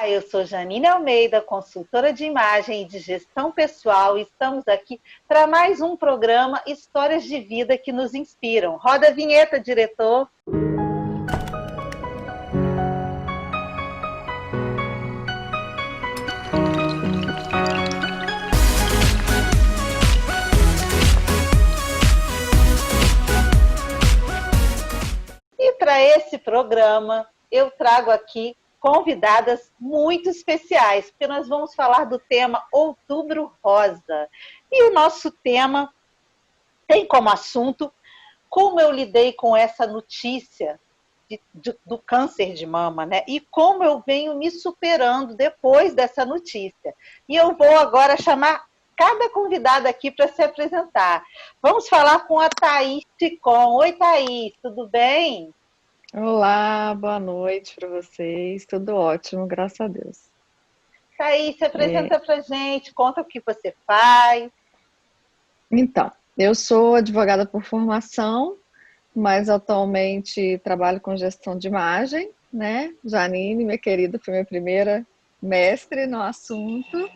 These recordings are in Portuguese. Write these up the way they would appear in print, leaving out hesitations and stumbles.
Eu sou Janine Almeida, consultora de imagem e de gestão pessoal, e estamos aqui para mais um programa Histórias de Vida que nos inspiram. Roda a vinheta, diretor. E para esse programa, eu trago aqui convidadas muito especiais, porque nós vamos falar do tema Outubro Rosa. E o nosso tema tem como assunto como eu lidei com essa notícia do câncer de mama, né? E como eu venho me superando depois dessa notícia. E eu vou agora chamar cada convidada aqui para se apresentar. Vamos falar com a Thaís Ticon. Oi, Thaís, tudo bem? Olá, boa noite para vocês. Tudo ótimo, graças a Deus. Thaís, se apresenta para gente, conta o que você faz. Então, eu sou advogada por formação, mas atualmente trabalho com gestão de imagem, né? Janine, minha querida, foi minha primeira mestre no assunto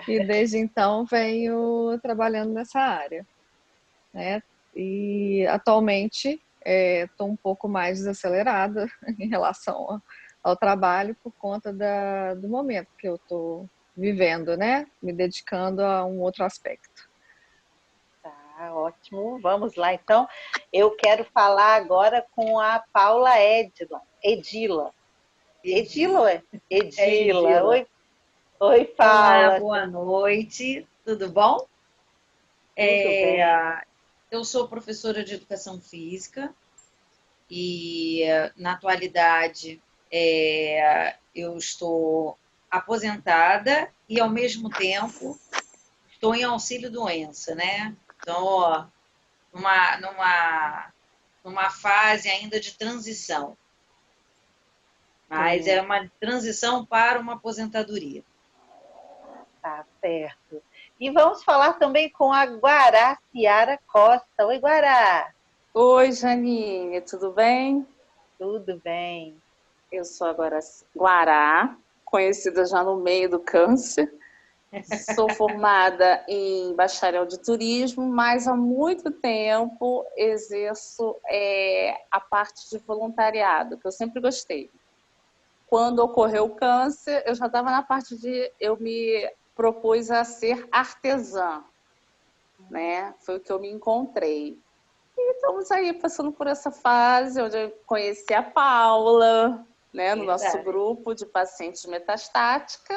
e desde então venho trabalhando nessa área, né? E atualmente estou um pouco mais desacelerada em relação ao trabalho por conta do momento que eu estou vivendo, né? Me dedicando a um outro aspecto. Tá, ótimo. Vamos lá, então. Eu quero falar agora com a Paula Edila. Edila, é? Edila. Edila. Oi, Olá, Paula. boa noite. Tudo bom? Tudo bem? Eu sou professora de educação física e, na atualidade, eu estou aposentada e, ao mesmo tempo, estou em auxílio-doença, né? Estou numa fase ainda de transição, mas é uma transição para uma aposentadoria. Tá certo. E vamos falar também com a Guará Ciara Costa. Oi, Guará. Oi, Janine, tudo bem? Tudo bem. Eu sou agora Guará, conhecida já no meio do câncer. Sou formada em bacharel de turismo, mas há muito tempo exerço a parte de voluntariado, que eu sempre gostei. Quando ocorreu o câncer, eu já estava na parte eu me propus a ser artesã, né? Foi o que eu me encontrei. E estamos aí passando por essa fase onde eu conheci a Paula, né, no nosso grupo de pacientes metastática,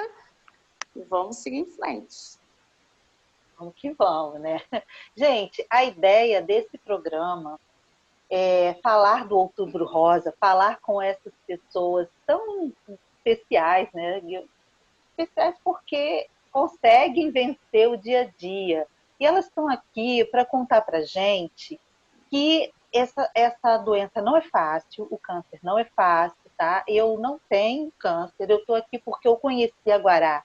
e vamos seguir em frente. Vamos que vamos, né? Gente, a ideia desse programa é falar do Outubro Rosa, falar com essas pessoas tão especiais, né? Especiais porque conseguem vencer o dia a dia. E elas estão aqui para contar para a gente que essa doença não é fácil, o câncer não é fácil, tá? Eu não tenho câncer, eu estou aqui porque eu conheci a Guará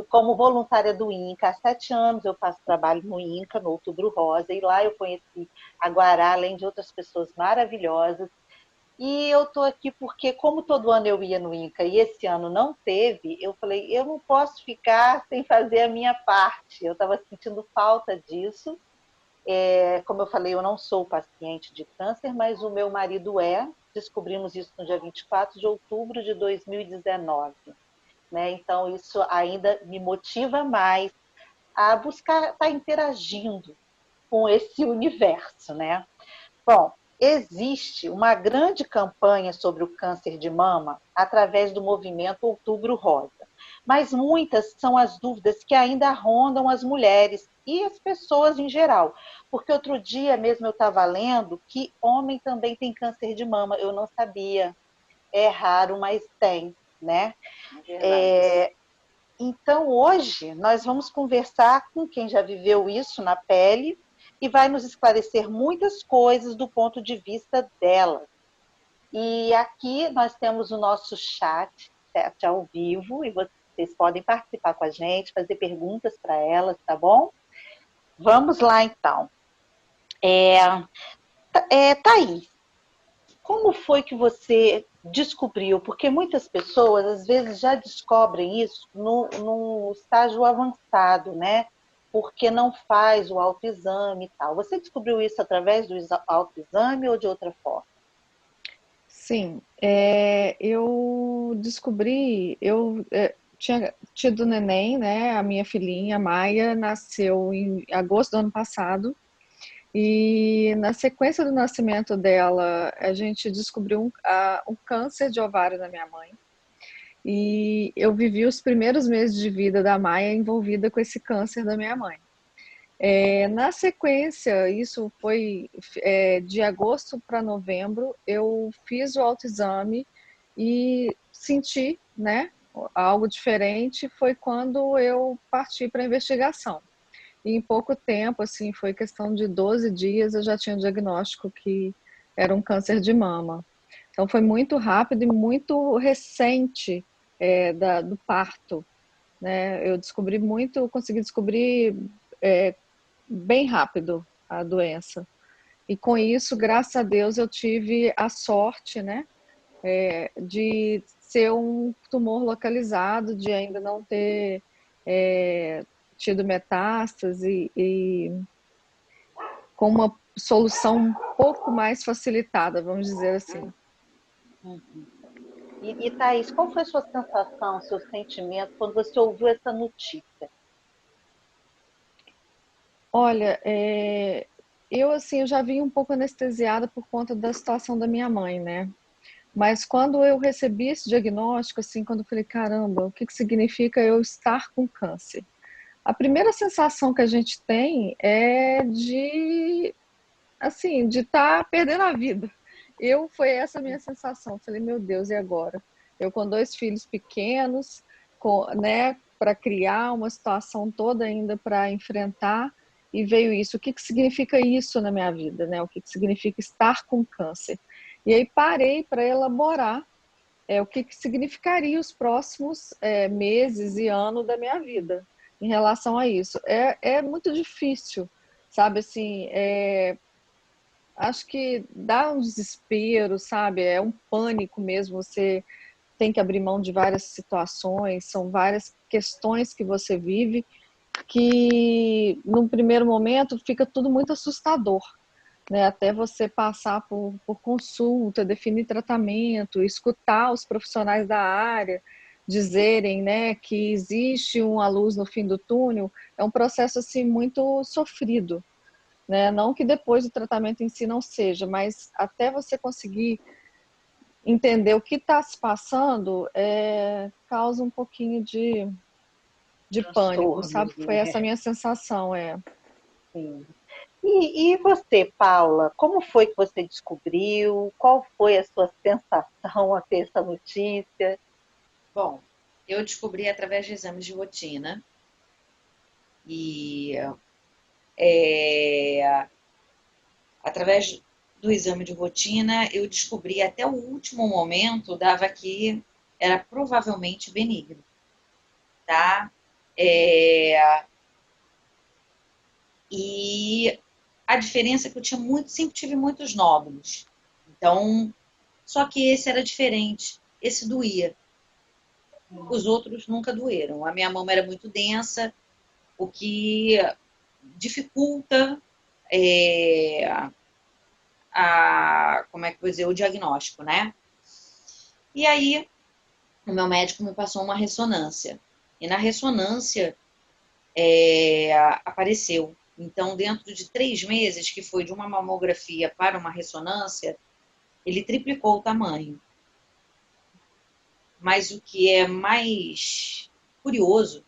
como voluntária do INCA. Há 7 anos eu faço trabalho no INCA, no Outubro Rosa, e lá eu conheci a Guará, além de outras pessoas maravilhosas. E eu estou aqui porque, como todo ano eu ia no INCA e esse ano não teve, eu falei, eu não posso ficar sem fazer a minha parte. Eu estava sentindo falta disso. Como eu falei, eu não sou paciente de câncer, mas o meu marido é. Descobrimos isso no dia 24 de outubro de 2019. Né? Então, isso ainda me motiva mais a buscar estar interagindo com esse universo. Né? Bom, existe uma grande campanha sobre o câncer de mama através do movimento Outubro Rosa. Mas muitas são as dúvidas que ainda rondam as mulheres e as pessoas em geral. Porque outro dia mesmo eu estava lendo que homem também tem câncer de mama. Eu não sabia. É raro, mas tem, né? Então, hoje, nós vamos conversar com quem já viveu isso na pele e vai nos esclarecer muitas coisas do ponto de vista dela. E aqui nós temos o nosso chat ao vivo, e vocês podem participar com a gente, fazer perguntas para elas, tá bom? Vamos lá, então. Thaís, como foi que você descobriu? Porque muitas pessoas, às vezes, já descobrem isso no estágio avançado, né? Porque não faz o autoexame e tal. Você descobriu isso através do autoexame ou de outra forma? Sim, eu descobri, tinha tido neném, né? A minha filhinha, a Maia, nasceu em agosto do ano passado. E na sequência do nascimento dela, a gente descobriu um câncer de ovário na minha mãe. E eu vivi os primeiros meses de vida da Maia envolvida com esse câncer da minha mãe. Na sequência, isso foi de agosto para novembro, eu fiz o autoexame e senti, né, algo diferente. Foi quando eu parti para a investigação. E em pouco tempo, assim, foi questão de 12 dias, eu já tinha o diagnóstico que era um câncer de mama. Então foi muito rápido e muito recente do parto, né? Eu descobri muito, consegui descobrir bem rápido a doença. E com isso, graças a Deus, eu tive a sorte, né, de ser um tumor localizado, de ainda não ter tido metástase e com uma solução um pouco mais facilitada, vamos dizer assim. Uhum. E Thaís, qual foi a sua sensação, seu sentimento quando você ouviu essa notícia? Olha, eu assim, eu já vim um pouco anestesiada por conta da situação da minha mãe, né? Mas quando eu recebi esse diagnóstico, assim, quando eu falei, caramba, o que significa eu estar com câncer? A primeira sensação que a gente tem é assim, de estar perdendo a vida. Foi essa a minha sensação. Falei, meu Deus, e agora? Eu com 2 filhos pequenos, né, para criar uma situação toda ainda para enfrentar, e veio isso. O que significa isso na minha vida, né? O que significa estar com câncer? E aí parei para elaborar o que significaria os próximos meses e anos da minha vida em relação a isso. É muito difícil, sabe, assim, acho que dá um desespero, sabe? É um pânico mesmo. Você tem que abrir mão de várias situações, são várias questões que você vive que, num primeiro momento, fica tudo muito assustador, né? Até você passar por consulta, definir tratamento, escutar os profissionais da área dizerem, né, que existe uma luz no fim do túnel, é um processo assim muito sofrido, né? Não que depois do tratamento em si não seja, mas até você conseguir entender o que está se passando, causa um pouquinho de pânico, Transtorno, sabe? Foi né? essa a minha sensação, Sim. E você, Paula, como foi que você descobriu? Qual foi a sua sensação ao ter essa notícia? Bom, eu descobri através de exames de rotina e através do exame de rotina eu descobri até o último momento dava que era provavelmente benigno, tá? E a diferença é que eu tinha sempre tive muitos nódulos. Então, só que esse era diferente, esse doía. Os outros nunca doeram. A minha mama era muito densa, o que dificulta como é que eu vou dizer, o diagnóstico, né? E aí, o meu médico me passou uma ressonância. E na ressonância apareceu. Então, dentro de 3 meses, que foi de uma mamografia para uma ressonância, ele triplicou o tamanho. Mas o que é mais curioso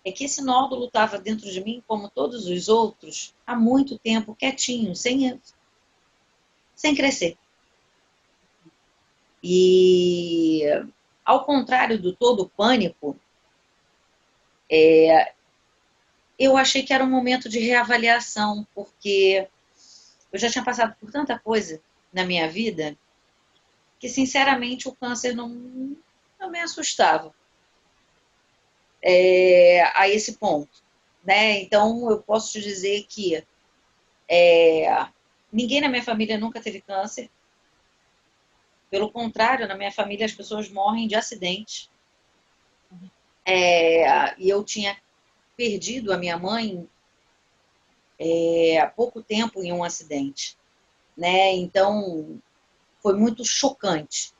é que esse nódulo estava dentro de mim, como todos os outros, há muito tempo, quietinho, sem crescer. E, ao contrário do todo pânico, eu achei que era um momento de reavaliação, porque eu já tinha passado por tanta coisa na minha vida que, sinceramente, o câncer não me assustava a esse ponto, né? Então, eu posso te dizer que ninguém na minha família nunca teve câncer. Pelo contrário, na minha família as pessoas morrem de acidente. E eu tinha perdido a minha mãe há pouco tempo em um acidente, né? Então foi muito chocante.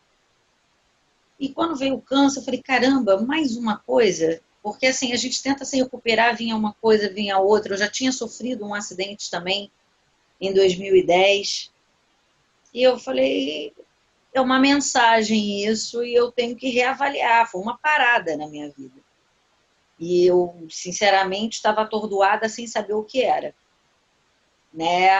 E quando veio o câncer, eu falei, caramba, mais uma coisa, porque assim, a gente tenta se recuperar, vinha uma coisa, vinha outra. Eu já tinha sofrido um acidente também em 2010. E eu falei, é uma mensagem isso, e eu tenho que reavaliar. Foi uma parada na minha vida. E eu, sinceramente, estava atordoada sem saber o que era. Né?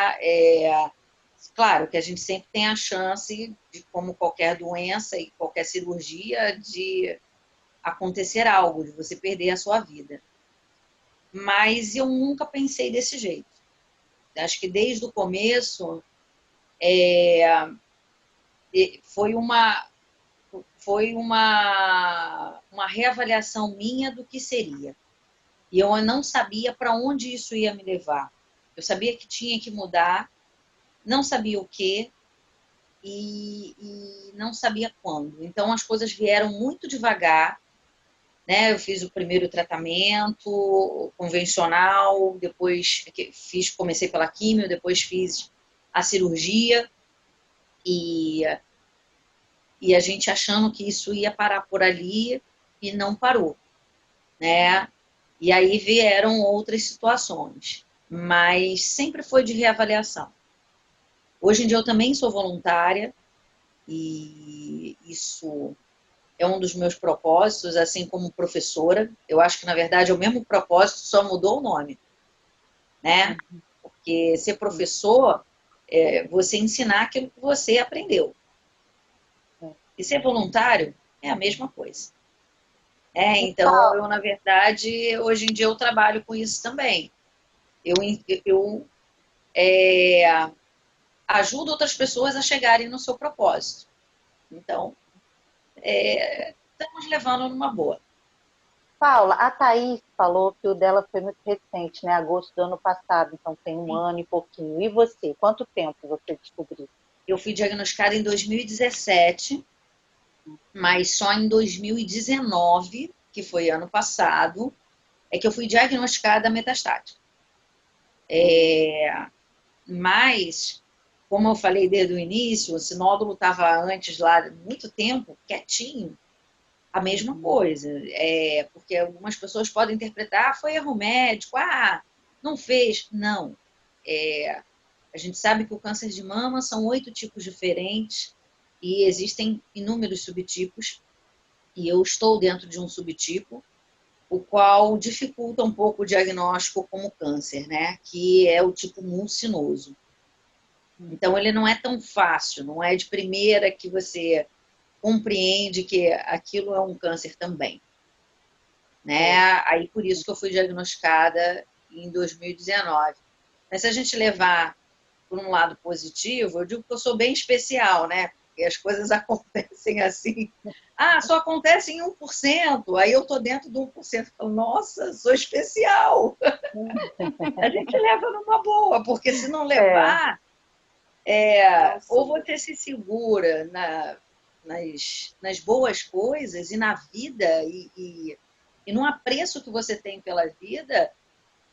Claro que a gente sempre tem a chance de, como qualquer doença e qualquer cirurgia, de acontecer algo, de você perder a sua vida. Mas eu nunca pensei desse jeito. Acho que desde o começo foi uma reavaliação minha do que seria. E eu não sabia para onde isso ia me levar. Eu sabia que tinha que mudar, não sabia o quê e não sabia quando. Então as coisas vieram muito devagar, né? Eu fiz o primeiro tratamento convencional, depois comecei pela químio, depois fiz a cirurgia e a gente achando que isso ia parar por ali e não parou, né? E aí vieram outras situações, mas sempre foi de reavaliação. Hoje em dia eu também sou voluntária e isso é um dos meus propósitos, assim como professora. Eu acho que, na verdade, é o mesmo propósito, só mudou o nome, né? Porque ser professor é você ensinar aquilo que você aprendeu. E ser voluntário é a mesma coisa. Então, eu, na verdade, hoje em dia eu trabalho com isso também. Eu ajudo outras pessoas a chegarem no seu propósito. Então, estamos levando numa boa. Paula, a Thaís falou que o dela foi muito recente, né? Agosto do ano passado, então tem um ano e pouquinho. E você? Quanto tempo você descobriu? Eu fui diagnosticada em 2017, mas só em 2019, que foi ano passado, é que eu fui diagnosticada metastática. Mas, como eu falei desde o início, esse nódulo estava antes lá muito tempo, quietinho, a mesma coisa. Porque algumas pessoas podem interpretar, foi erro médico, não fez. Não. A gente sabe que o câncer de mama são 8 tipos diferentes e existem inúmeros subtipos, e eu estou dentro de um subtipo, o qual dificulta um pouco o diagnóstico como câncer, né? Que é o tipo mucinoso. Então, ele não é tão fácil, não é de primeira que você compreende que aquilo é um câncer também. Né? Aí, por isso que eu fui diagnosticada em 2019. Mas se a gente levar por um lado positivo, eu digo que eu sou bem especial, né? Porque as coisas acontecem assim. Só acontece em 1%. Aí eu tô dentro do 1%. Falo, nossa, sou especial. A gente leva numa boa, porque se não levar, ou você se segura nas boas coisas e na vida e no apreço que você tem pela vida,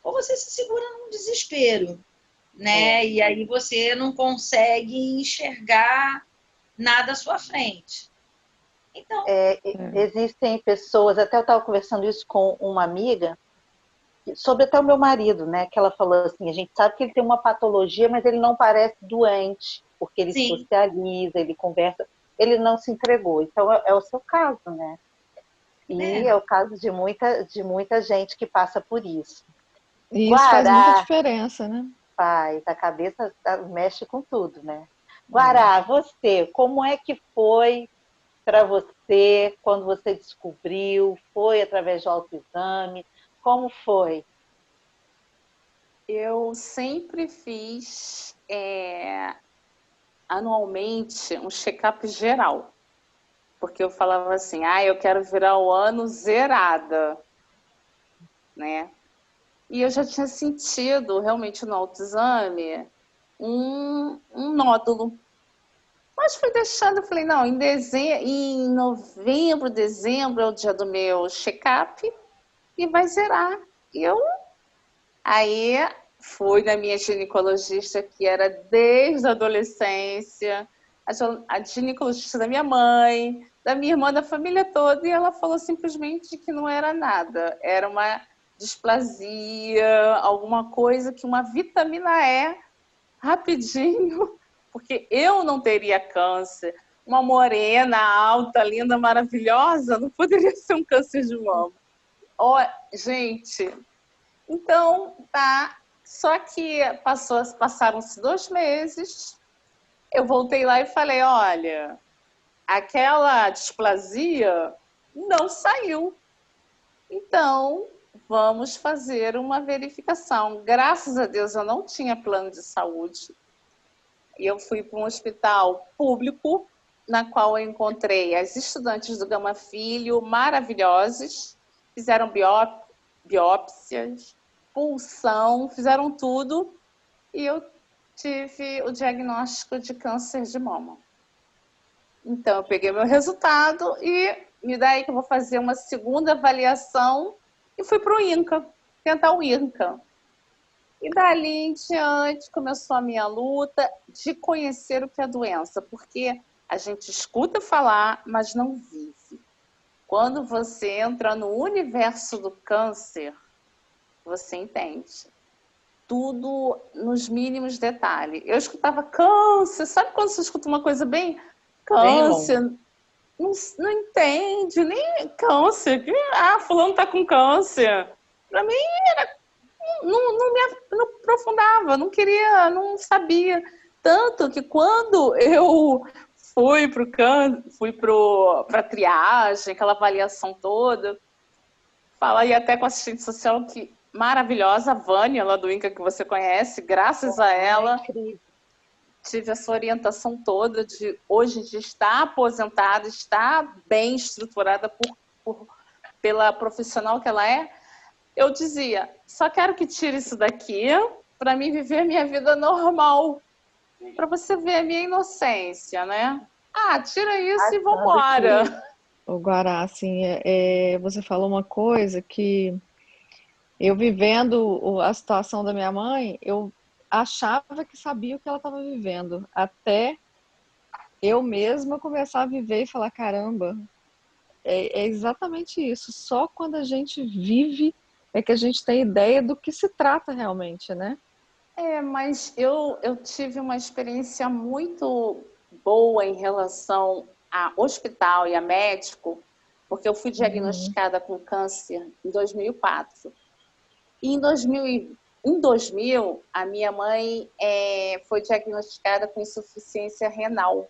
ou você se segura num desespero, né? E aí você não consegue enxergar nada à sua frente. Então, existem pessoas, até eu estava conversando isso com uma amiga, sobre até o meu marido, né? Que ela falou assim, a gente sabe que ele tem uma patologia, mas ele não parece doente, porque ele socializa, ele conversa, ele não se entregou. Então é o seu caso, né? E é o caso de muita gente que passa por isso. E isso faz muita diferença, né? Faz, a cabeça mexe com tudo, né? Guará, você, como é que foi para você quando você descobriu? Foi através de autoexame? Como foi? Eu sempre fiz anualmente um check-up geral. Porque eu falava assim, eu quero virar o ano zerada, né? E eu já tinha sentido realmente no autoexame um nódulo. Mas fui deixando, eu falei, não, em novembro, dezembro é o dia do meu check-up e vai zerar. E aí fui na minha ginecologista, que era desde a adolescência, a ginecologista da minha mãe, da minha irmã, da família toda, e ela falou simplesmente que não era nada, era uma displasia, alguma coisa que uma vitamina E, rapidinho, porque eu não teria câncer. Uma morena, alta, linda, maravilhosa, não poderia ser um câncer de mama. Ó, gente, então, tá. Só que passaram-se 2 meses, eu voltei lá e falei, olha, aquela displasia não saiu. Então, vamos fazer uma verificação. Graças a Deus, eu não tinha plano de saúde. E eu fui para um hospital público, na qual eu encontrei as estudantes do Gama Filho, maravilhosas, fizeram biópsias, pulsão, fizeram tudo, e eu tive o diagnóstico de câncer de mama. Então, eu peguei meu resultado e daí que eu vou fazer uma segunda avaliação e fui para o INCA, tentar o INCA. E dali em diante começou a minha luta de conhecer o que é doença, porque a gente escuta falar, mas não vive. Quando você entra no universo do câncer, você entende. Tudo nos mínimos detalhes. Eu escutava câncer, sabe quando você escuta uma coisa bem... Câncer, não entende, nem câncer. Fulano tá com câncer. Para mim, não aprofundava, não queria, não sabia. Tanto que quando eu fui para triagem, aquela avaliação toda, falei até com a assistente social que maravilhosa, a Vânia, lá do INCA, que você conhece, graças a ela, tive essa orientação toda de hoje de estar aposentada, estar bem estruturada pela profissional que ela é. Eu dizia, só quero que tire isso daqui para mim viver a minha vida normal, para você ver a minha inocência, né? Tira isso e vambora. O Guará, assim, você falou uma coisa que eu vivendo a situação da minha mãe, eu achava que sabia o que ela estava vivendo, até eu mesma começar a viver e falar, caramba, é exatamente isso. Só quando a gente vive é que a gente tem ideia do que se trata realmente, né? Mas eu tive uma experiência muito boa em relação a hospital e a médico, porque eu fui diagnosticada com câncer em 2004. E em 2000, a minha mãe foi diagnosticada com insuficiência renal.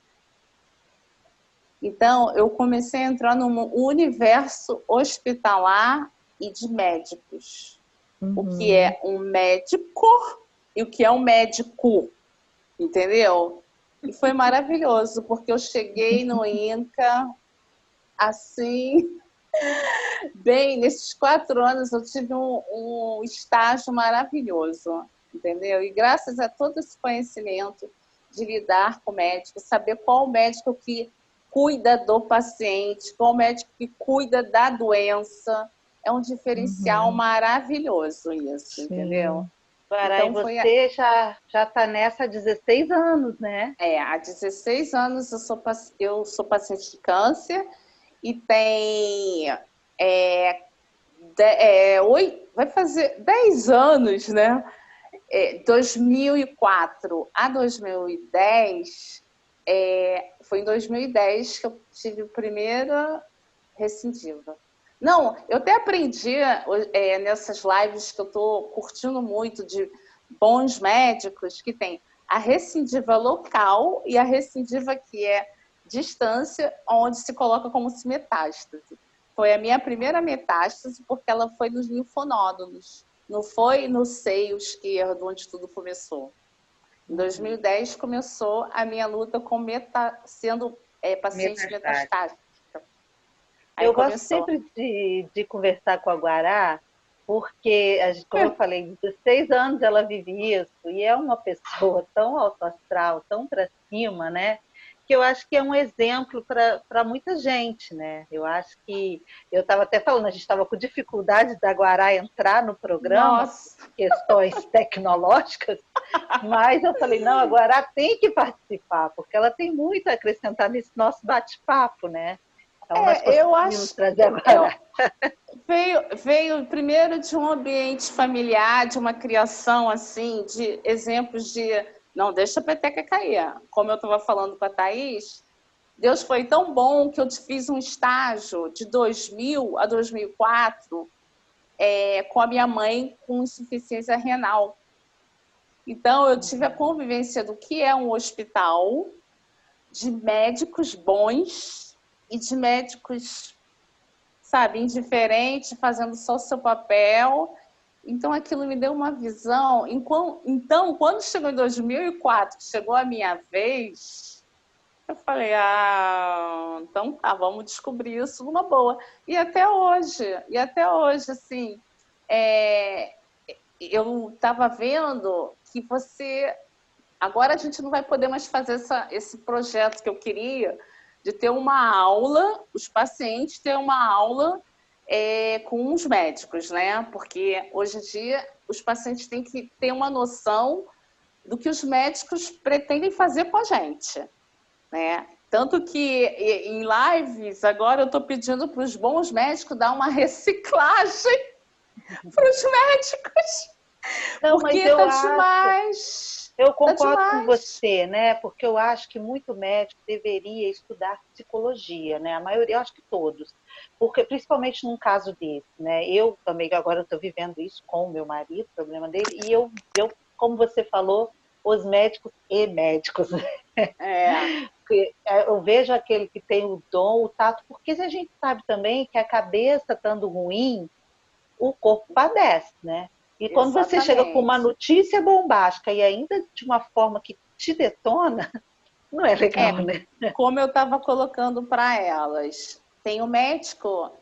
Então, eu comecei a entrar no universo hospitalar e de médicos. O que é um médico e o que é um médico, entendeu? E foi maravilhoso, porque eu cheguei no INCA, assim, bem, nesses 4 anos eu tive um estágio maravilhoso, entendeu? E graças a todo esse conhecimento de lidar com o médico, saber qual o médico que cuida do paciente, qual o médico que cuida da doença, é um diferencial maravilhoso isso, Sim. Entendeu? Guará, então, você já está nessa há 16 anos, né? Há 16 anos eu sou paciente de câncer e tem... vai fazer 10 anos, né? 2004 a 2010, foi em 2010 que eu tive a primeira recidiva. Não, eu até aprendi nessas lives que eu estou curtindo muito de bons médicos, que tem a recidiva local e a recidiva que é distância, onde se coloca como se metástase. Foi a minha primeira metástase porque ela foi nos linfonódulos, não foi no seio esquerdo, onde tudo começou. Em 2010 começou a minha luta com sendo paciente metastática. Eu gosto sempre de conversar com a Guará, porque, como eu falei, 16 anos ela vive isso, e é uma pessoa tão alto astral, tão para cima, né? porque eu acho que é um exemplo para muita gente, né? Eu acho que, eu estava até falando, a gente estava com dificuldade da Guará entrar no programa, Nossa, questões tecnológicas, mas eu falei, não, a Guará tem que participar, porque ela tem muito a acrescentar nesse nosso bate-papo, né? Então, nós eu conseguimos acho. trazer a Guará. Veio primeiro de um ambiente familiar, de uma criação assim, de exemplos de não deixa a peteca cair. Como eu estava falando com a Thaís, Deus foi tão bom que eu fiz um estágio de 2000 a 2004 com a minha mãe com insuficiência renal. Então, eu tive a convivência do que é um hospital, de médicos bons e de médicos, sabe, indiferentes, fazendo só o seu papel. Então, aquilo me deu uma visão. Então, quando chegou em 2004, que chegou a minha vez, eu falei, então tá, vamos descobrir isso numa boa. E até hoje, assim, eu estava vendo que agora a gente não vai poder mais fazer esse projeto que eu queria, de ter uma aula, os pacientes ter uma aula com os médicos, né? Porque hoje em dia os pacientes têm que ter uma noção do que os médicos pretendem fazer com a gente, né? Tanto que em lives agora eu estou pedindo para os bons médicos dar uma reciclagem para os médicos, Não, porque mas eu tá acho, demais. eu Tá concordo com demais. você, né? Porque eu acho que muito médico deveria estudar psicologia, né? A maioria, eu acho que todos, porque principalmente num caso desse, né? Eu também agora estou vivendo isso com o meu marido, o problema dele, e como você falou, os médicos e médicos, É, porque eu vejo aquele que tem o dom, o tato, porque a gente sabe também que a cabeça estando ruim, o corpo padece, né? E quando você chega com uma exatamente. notícia bombástica e ainda de uma forma que te detona, não é legal, É, né? como eu estava colocando para elas, tem o médico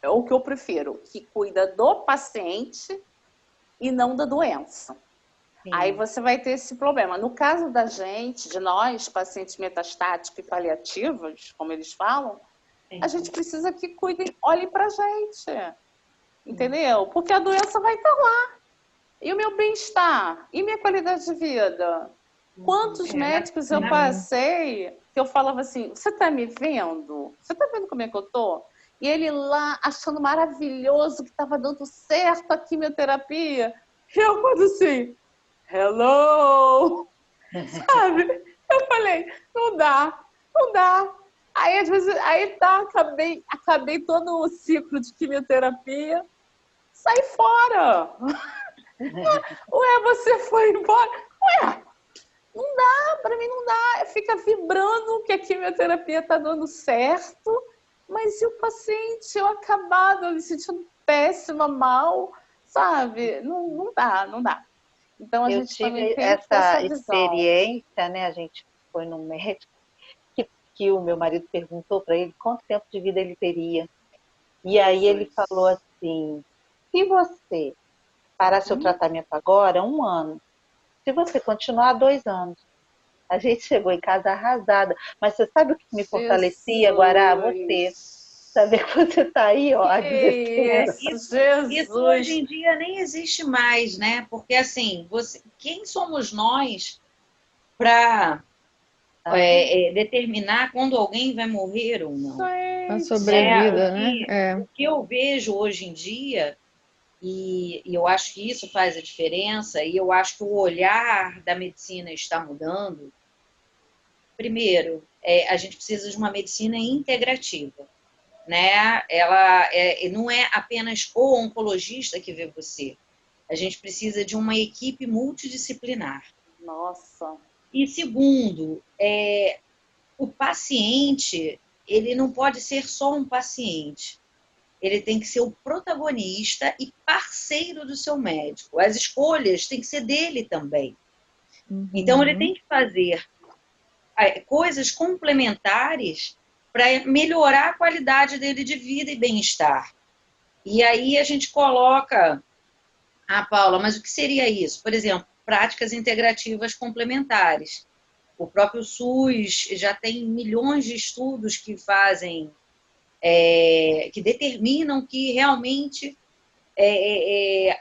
o que eu prefiro, que cuida do paciente e não da doença. Aí Sim, você vai ter esse problema. No caso da gente, de nós, pacientes metastáticos e paliativos, como eles falam, a gente precisa que cuidem, olhem para a gente, sim. entendeu? Porque a doença vai estar lá. E o meu bem-estar? E minha qualidade de vida? Quantos médicos eu Sim. passei que eu falava assim, você está me vendo? Você está vendo como é que eu tô? E ele lá achando maravilhoso que estava dando certo a quimioterapia. E eu quando assim, hello! Sabe? Eu falei, não dá, não dá. Aí, às vezes, acabei todo o ciclo de quimioterapia, saí fora. Ué, você foi embora? Ué, não dá, para mim não dá. Fica vibrando que a quimioterapia está dando certo, mas e o paciente? Eu acabado, me sentindo péssima, mal, sabe? Não, não dá, não dá. Então a Eu gente também tive tem que ter essa essa visão. experiência, né? A gente foi no médico que o meu marido perguntou para ele quanto tempo de vida ele teria. E aí ele falou Jesus. assim: se você parar seu tratamento agora, 1 ano. Se você continuar, 2 anos. A gente chegou em casa arrasada. Mas você sabe o que me fortalecia, Guará? Você. Jesus. Saber que você está aí, ó, há Que 16 isso, Isso hoje Jesus. em dia nem existe mais, né? Porque assim, quem somos nós para anos. determinar quando alguém vai morrer ou não? A Né? O sobrevida, né? que, É. o que eu vejo hoje em dia, e eu acho que isso faz a diferença, e eu acho que o olhar da medicina está mudando. Primeiro, a gente precisa de uma medicina integrativa, né? Ela não é apenas o oncologista que vê você. A gente precisa de uma equipe multidisciplinar. Nossa. E segundo, o paciente, ele não pode ser só um paciente. Ele tem que ser o protagonista e parceiro do seu médico. As escolhas têm que ser dele também. Então, ele Uhum. tem que fazer coisas complementares para melhorar a qualidade dele de vida e bem-estar. E aí a gente coloca, Paula, mas o que seria isso? Por exemplo, práticas integrativas complementares. O próprio SUS já tem milhões de estudos que fazem, que determinam que realmente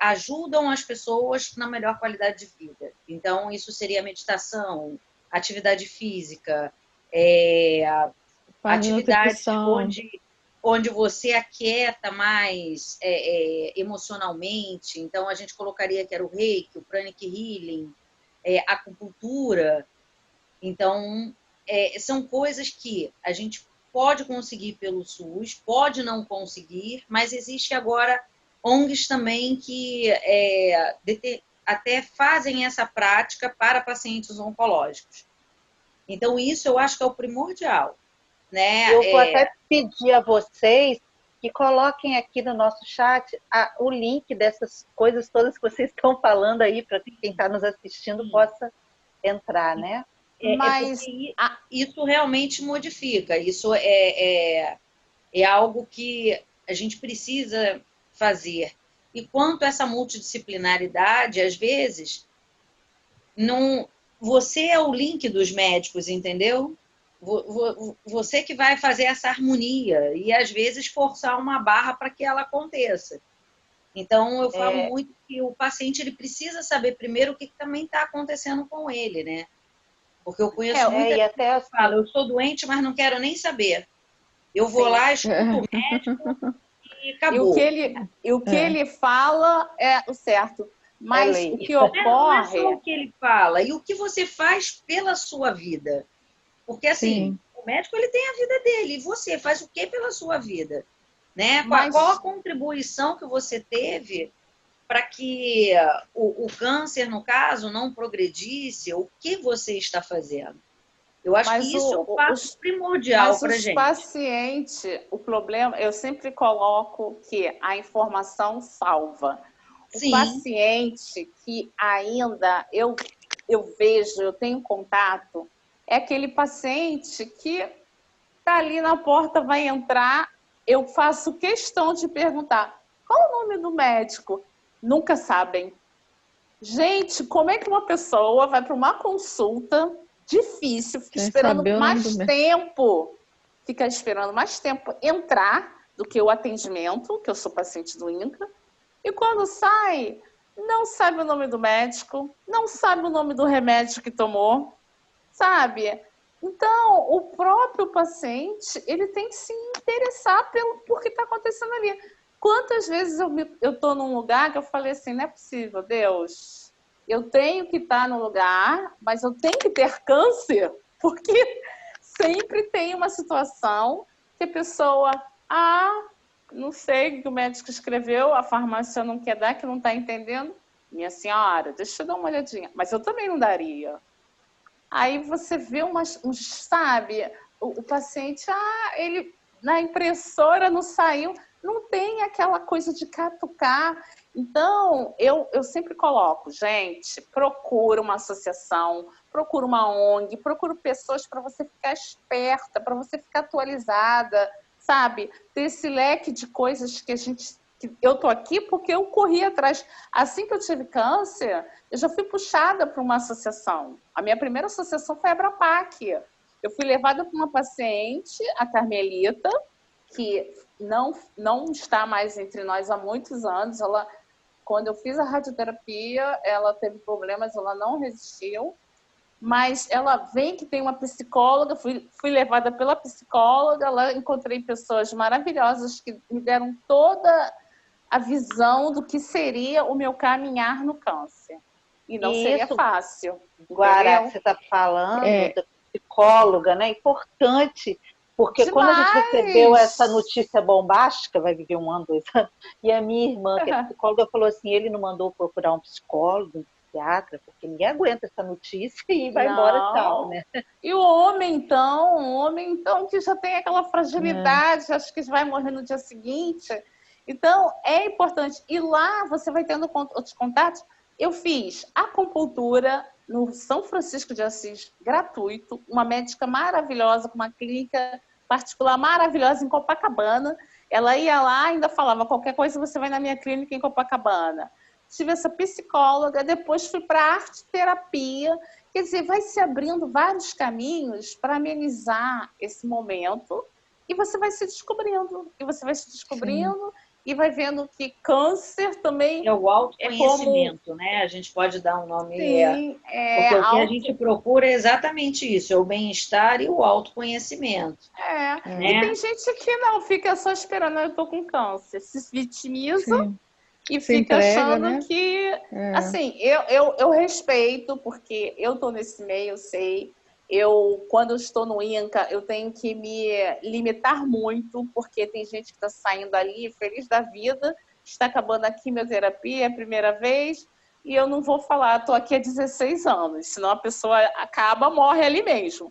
ajudam as pessoas na melhor qualidade de vida. Então, isso seria meditação, atividade física, atividades onde você aquieta mais emocionalmente. Então, a gente colocaria que era o Reiki, o Pranic Healing, acupuntura. Então, são coisas que a gente pode conseguir pelo SUS, pode não conseguir, mas existe agora ONGs também que até fazem essa prática para pacientes oncológicos. Então, isso eu acho que é o primordial. Né? Eu vou até pedir a vocês que coloquem aqui no nosso chat o link dessas coisas todas que vocês estão falando aí, para quem está nos assistindo possa entrar, né? Mas isso realmente modifica, isso é algo que a gente precisa fazer. E quanto a essa multidisciplinaridade, às vezes, você é o link dos médicos, entendeu? Você que vai fazer essa harmonia e, às vezes, forçar uma barra para que ela aconteça. Então, eu falo muito que o paciente ele precisa saber primeiro o que também está acontecendo com ele, né? Porque eu conheço muita gente que fala, eu sou doente, mas não quero nem saber. Eu vou lá, escuto o médico e acabou. E o que ele fala é o certo. Mas o que ocorre... Não é só o que ele fala, e o que você faz pela sua vida. Porque, assim, o médico ele tem a vida dele, e você faz o que pela sua vida? Né? Qual a contribuição que você teve para que o câncer, no caso, não progredisse? O que você está fazendo? Eu acho que isso é um passo primordial para a gente. Mas os pacientes, o problema, eu sempre coloco que a informação salva. O paciente que ainda eu vejo, eu tenho contato, é aquele paciente que está ali na porta, vai entrar, eu faço questão de perguntar, qual o nome do médico? Nunca sabem. Gente, como é que uma pessoa vai para uma consulta difícil, fica esperando mais tempo, entrar do que o atendimento, que eu sou paciente do INCA, e quando sai, não sabe o nome do médico, não sabe o nome do remédio que tomou, sabe? Então, o próprio paciente, ele tem que se interessar por que está acontecendo ali. Quantas vezes eu estou num lugar que eu falei assim, não é possível, Deus, eu tenho que estar no lugar, mas eu tenho que ter câncer, porque sempre tem uma situação que a pessoa, não sei o que o médico escreveu, a farmácia não quer dar, que não está entendendo. Minha senhora, deixa eu dar uma olhadinha. Mas eu também não daria. Aí você vê sabe, o paciente, ele na impressora não saiu, não tem aquela coisa de catucar. Então, eu sempre coloco, gente, procura uma associação, procura uma ONG, procura pessoas para você ficar esperta, para você ficar atualizada, sabe? Ter esse leque de coisas que eu tô aqui porque eu corri atrás. Assim que eu tive câncer, eu já fui puxada para uma associação. A minha primeira associação foi a Abrapac. Eu fui levada para uma paciente, a Carmelita, que não está mais entre nós há muitos anos. Quando eu fiz a radioterapia, ela teve problemas, ela não resistiu. Mas ela vem que tem uma psicóloga, fui levada pela psicóloga, lá encontrei pessoas maravilhosas que me deram toda a visão do que seria o meu caminhar no câncer. E não seria fácil. Guara, você está falando da psicóloga, né? Importante, porque quando a gente recebeu essa notícia bombástica, vai viver 1 ano, 2 anos, e a minha irmã, que é psicóloga, falou assim, ele não mandou procurar um psicólogo, um psiquiatra, porque ninguém aguenta essa notícia e vai embora e tal, né? E o homem, então, que já tem aquela fragilidade, acho que vai morrer no dia seguinte. Então, é importante. E lá você vai tendo outros contatos. Eu fiz acupuntura no São Francisco de Assis, gratuito, uma médica maravilhosa, com uma clínica particular maravilhosa em Copacabana. Ela ia lá e ainda falava, qualquer coisa você vai na minha clínica em Copacabana. Tive essa psicóloga, depois fui para arte terapia, Quer dizer, vai se abrindo vários caminhos para amenizar esse momento e você vai se descobrindo. E você vai se descobrindo e vai vendo que câncer também É o autoconhecimento, como... né? A gente pode dar um nome. Sim, Porque o que a gente procura é exatamente isso, é o bem-estar e o autoconhecimento. Né? E tem gente que não, fica só esperando, eu tô com câncer, se vitimiza e se fica entrega, achando né? que... Assim, eu respeito, porque eu tô nesse meio, eu sei. Quando eu estou no INCA, eu tenho que me limitar muito, porque tem gente que está saindo ali feliz da vida, está acabando a quimioterapia, é a primeira vez, e eu não vou falar, estou aqui há 16 anos, senão a pessoa acaba, morre ali mesmo.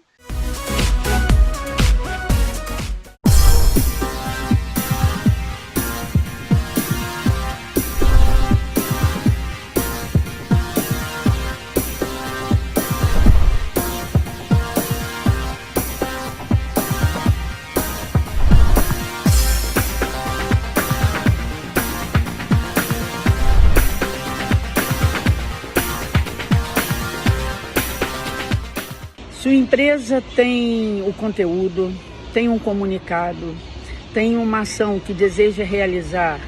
Sua empresa tem o conteúdo, tem um comunicado, tem uma ação que deseja realizar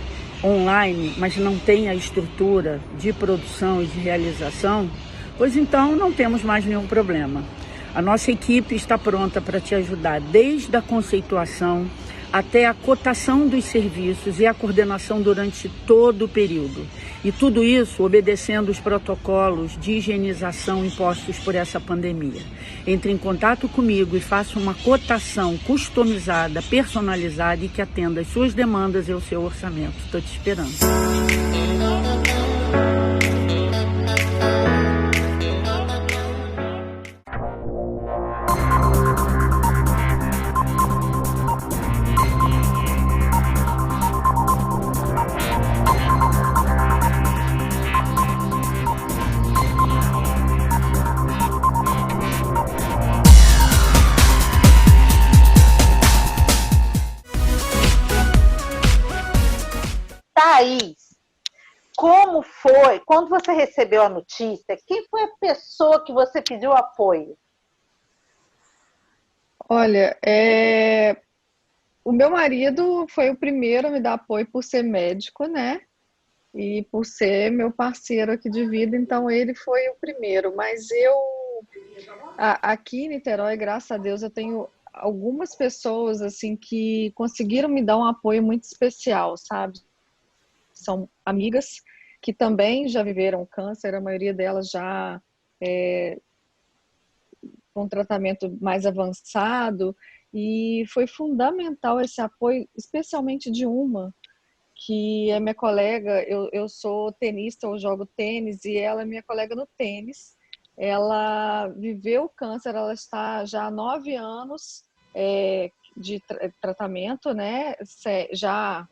online, mas não tem a estrutura de produção e de realização, pois então não temos mais nenhum problema. A nossa equipe está pronta para te ajudar desde a conceituação até a cotação dos serviços e a coordenação durante todo o período. E tudo isso obedecendo os protocolos de higienização impostos por essa pandemia. Entre em contato comigo e faça uma cotação customizada, personalizada e que atenda às suas demandas e ao seu orçamento. Estou te esperando. Thaís, como foi? Quando você recebeu a notícia, quem foi a pessoa que você pediu apoio? Olha, o meu marido foi o primeiro a me dar apoio por ser médico, né? E por ser meu parceiro aqui de vida, então ele foi o primeiro. Mas aqui em Niterói, graças a Deus, eu tenho algumas pessoas assim que conseguiram me dar um apoio muito especial, sabe? São amigas que também já viveram câncer, a maioria delas já com tratamento mais avançado, e foi fundamental esse apoio, especialmente de uma, que é minha colega. Eu sou tenista, eu jogo tênis, e ela é minha colega no tênis. Ela viveu câncer, ela está já há 9 anos de tratamento, né? Já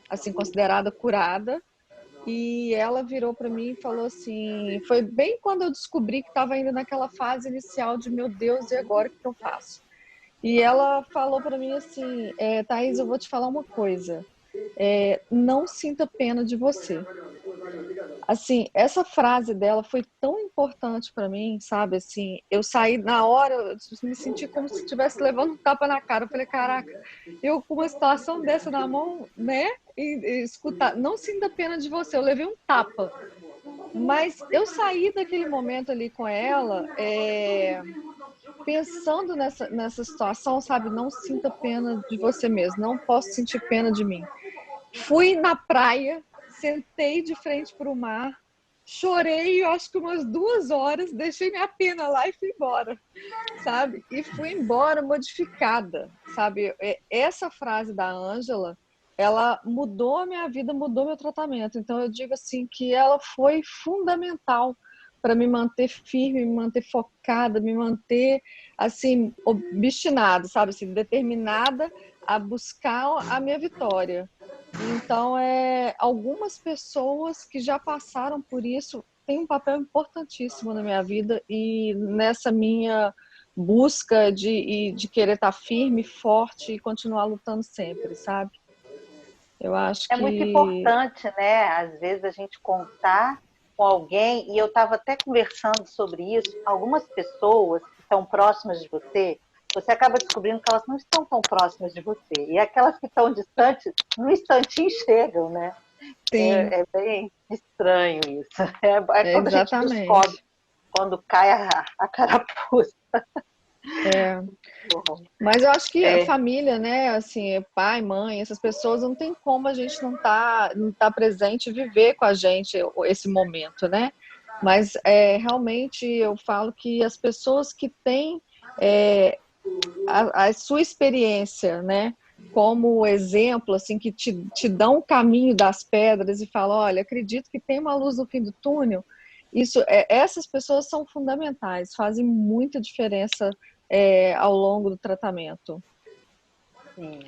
assim, considerada curada. E ela virou para mim e falou assim, foi bem quando eu descobri que estava ainda naquela fase inicial de meu Deus, e agora o que eu faço? E ela falou para mim assim, Thaís, eu vou te falar uma coisa, não sinta pena de você. Assim, essa frase dela foi tão importante para mim, sabe? Assim, eu saí na hora, eu me senti como se estivesse levando um tapa na cara. Eu falei, caraca, eu com uma situação dessa na mão, né? E escutar, não sinta pena de você. Eu levei um tapa, mas eu saí daquele momento ali com ela, pensando nessa situação, sabe? Não sinta pena de você mesmo. Não posso sentir pena de mim. Fui na praia, sentei de frente para o mar, chorei, acho que umas 2 horas, deixei minha pena lá e fui embora, sabe? E fui embora modificada, sabe? Essa frase da Ângela, ela mudou a minha vida, mudou meu tratamento. Então eu digo assim que ela foi fundamental para me manter firme, me manter focada, me manter assim obstinada, sabe? Assim, determinada a buscar a minha vitória. Então, algumas pessoas que já passaram por isso têm um papel importantíssimo na minha vida e nessa minha busca de querer estar firme, forte e continuar lutando sempre, sabe? Eu acho que... É muito importante, né? Às vezes a gente contar com alguém, e eu estava até conversando sobre isso, algumas pessoas que estão próximas de você, você acaba descobrindo que elas não estão tão próximas de você. E aquelas que estão distantes, no instantinho chegam, né? Sim, É bem estranho isso. É quando a gente exatamente. descobre, quando cai a carapuça. É. Mas eu acho que a É, família, né, assim, pai, mãe, essas pessoas, não tem como a gente não tá presente e viver com a gente esse momento, né? Mas realmente eu falo que as pessoas que têm é, a sua experiência, né, como exemplo, assim, que te dão o caminho das pedras e falam, olha, acredito que tem uma luz no fim do túnel. Essas pessoas são fundamentais, fazem muita diferença ao longo do tratamento. sim.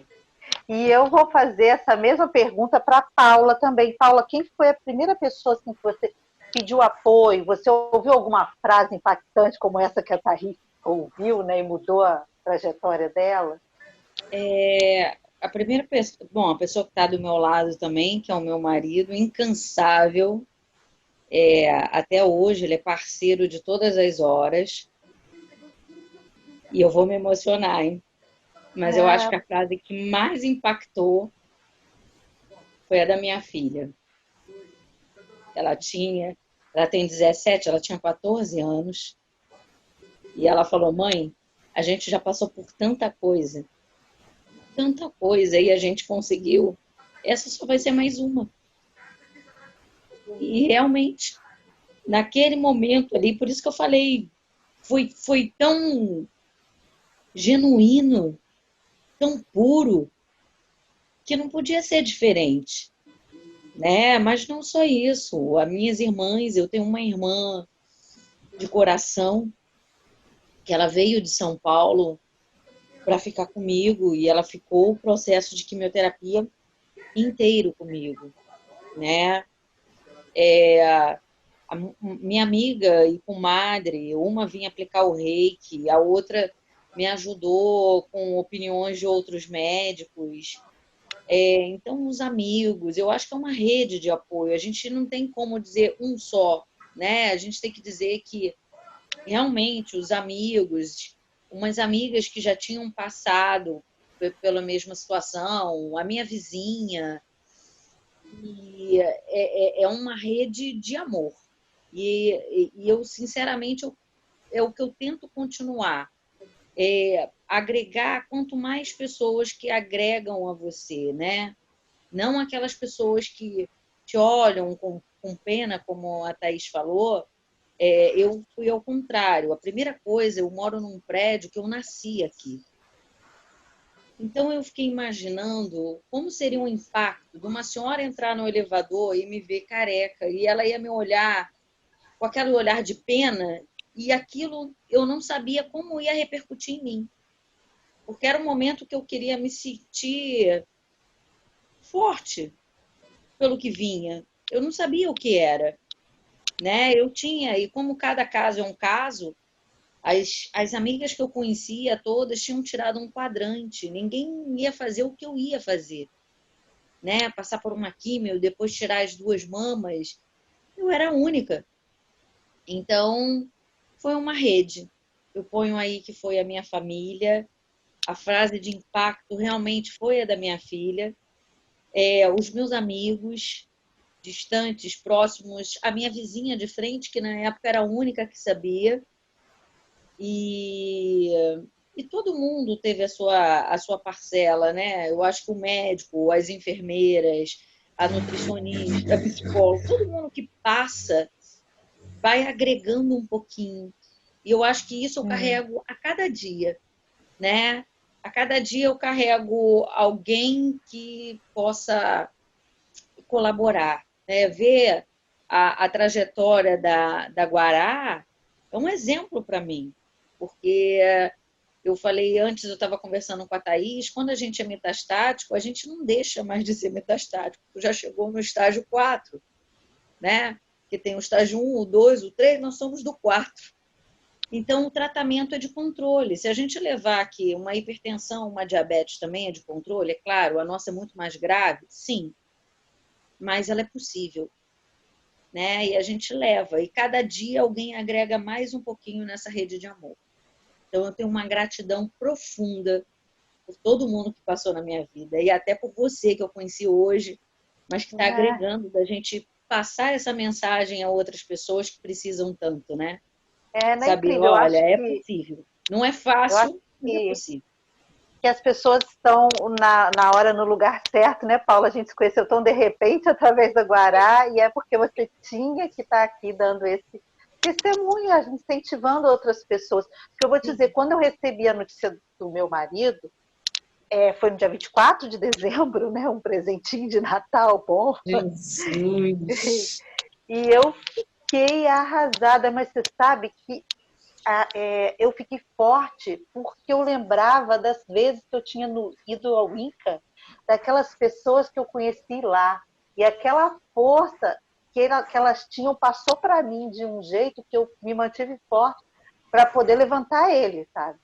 E eu vou fazer essa mesma pergunta para a Paula também. Paula, quem foi a primeira pessoa assim, que você pediu apoio? Você ouviu alguma frase impactante como essa que a Thaís ouviu, né, e mudou a trajetória dela? A primeira pessoa, bom, a pessoa que está do meu lado também, que é o meu marido, incansável, até hoje, ele é parceiro de todas as horas, e eu vou me emocionar, hein? Mas eu acho que a frase que mais impactou foi a da minha filha. Ela tem 17, ela tinha 14 anos, e ela falou, mãe, a gente já passou por tanta coisa, e a gente conseguiu, essa só vai ser mais uma. E realmente, naquele momento ali, por isso que eu falei, foi tão genuíno, tão puro, que não podia ser diferente, né? Mas não só isso, as minhas irmãs, eu tenho uma irmã de coração, que ela veio de São Paulo para ficar comigo, e ela ficou o processo de quimioterapia inteiro comigo, né? A minha amiga e comadre, uma vinha aplicar o reiki, a outra me ajudou com opiniões de outros médicos. Então, os amigos, eu acho que é uma rede de apoio. A gente não tem como dizer um só, né? A gente tem que dizer que realmente os amigos, umas amigas que já tinham passado pela mesma situação, a minha vizinha, e é uma rede de amor. E eu, sinceramente, é o que eu tento continuar. Agregar quanto mais pessoas que agregam a você, né? Não aquelas pessoas que te olham com pena, como a Thaís falou. Eu fui ao contrário. A primeira coisa, eu moro num prédio que eu nasci aqui. Então, eu fiquei imaginando como seria o impacto de uma senhora entrar no elevador e me ver careca, e ela ia me olhar com aquele olhar de pena, e aquilo eu não sabia como ia repercutir em mim. Porque era um momento que eu queria me sentir forte pelo que vinha. Eu não sabia o que era, né? Eu tinha, e como cada caso é um caso, as amigas que eu conhecia todas tinham tirado um quadrante. Ninguém ia fazer o que eu ia fazer, né? Passar por uma químio, depois tirar as 2 mamas. Eu era a única. Então, foi uma rede. Eu ponho aí que foi a minha família. A frase de impacto realmente foi a da minha filha. Os meus amigos distantes, próximos, a minha vizinha de frente, que na época era a única que sabia. E todo mundo teve a sua parcela, né? Eu acho que o médico, as enfermeiras, a nutricionista, a psicóloga, todo mundo que passa vai agregando um pouquinho. E eu acho que isso eu carrego a cada dia, né? A cada dia eu carrego alguém que possa colaborar, né? Ver a trajetória da Guará é um exemplo para mim, porque eu falei antes, eu estava conversando com a Thaís, quando a gente é metastático, a gente não deixa mais de ser metastático, já chegou no estágio 4, né? Que tem o estágio 1, o 2, o 3, nós somos do 4. Então, o tratamento é de controle. Se a gente levar aqui uma hipertensão, uma diabetes também é de controle, é claro, a nossa é muito mais grave, sim, mas ela é possível. né? E a gente leva. E cada dia alguém agrega mais um pouquinho nessa rede de amor. Então, eu tenho uma gratidão profunda por todo mundo que passou na minha vida. E até por você, que eu conheci hoje, mas que está agregando da gente passar essa mensagem a outras pessoas que precisam tanto, né? Não é Saber, incrível, eu olha, acho é que, possível. Não é eu acho fácil, mas é que, possível. que as pessoas estão na hora, no lugar certo, né, Paula? A gente se conheceu tão de repente através da Guará, e é porque você tinha que estar aqui dando esse testemunho, incentivando outras pessoas. Porque eu vou te dizer, quando eu recebi a notícia do meu marido, foi no dia 24 de dezembro, né, um presentinho de Natal bom. Jesus! E eu fiquei arrasada, mas você sabe que eu fiquei forte porque eu lembrava das vezes que eu tinha ido ao Inca, daquelas pessoas que eu conheci lá, e aquela força que elas tinham passou para mim de um jeito que eu me mantive forte para poder levantar ele, sabe?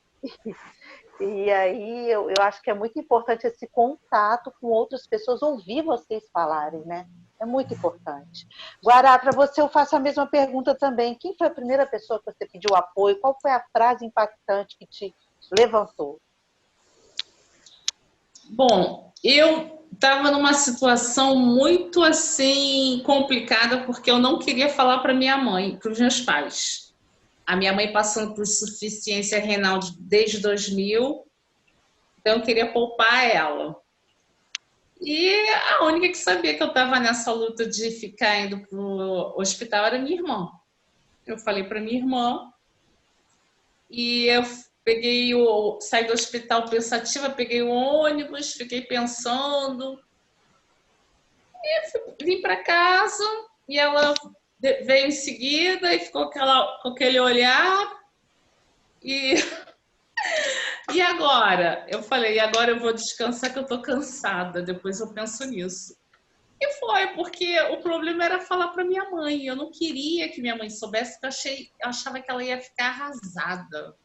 E aí eu acho que é muito importante esse contato com outras pessoas, ouvir vocês falarem, né? É muito importante. Guará, para você eu faço a mesma pergunta também. Quem foi a primeira pessoa que você pediu apoio? Qual foi a frase impactante que te levantou? Bom, eu estava numa situação muito assim complicada porque eu não queria falar para minha mãe, para os meus pais. A minha mãe passando por insuficiência renal desde 2000, então eu queria poupar ela. E a única que sabia que eu estava nessa luta de ficar indo para o hospital era minha irmã. Eu falei para minha irmã e eu saí do hospital pensativa, peguei o ônibus, fiquei pensando, vim para casa e ela veio em seguida e ficou com aquele olhar e agora? Eu falei, agora eu vou descansar que eu tô cansada, depois eu penso nisso. E foi, porque o problema era falar para minha mãe. Eu não queria que minha mãe soubesse, porque eu achava que ela ia ficar arrasada.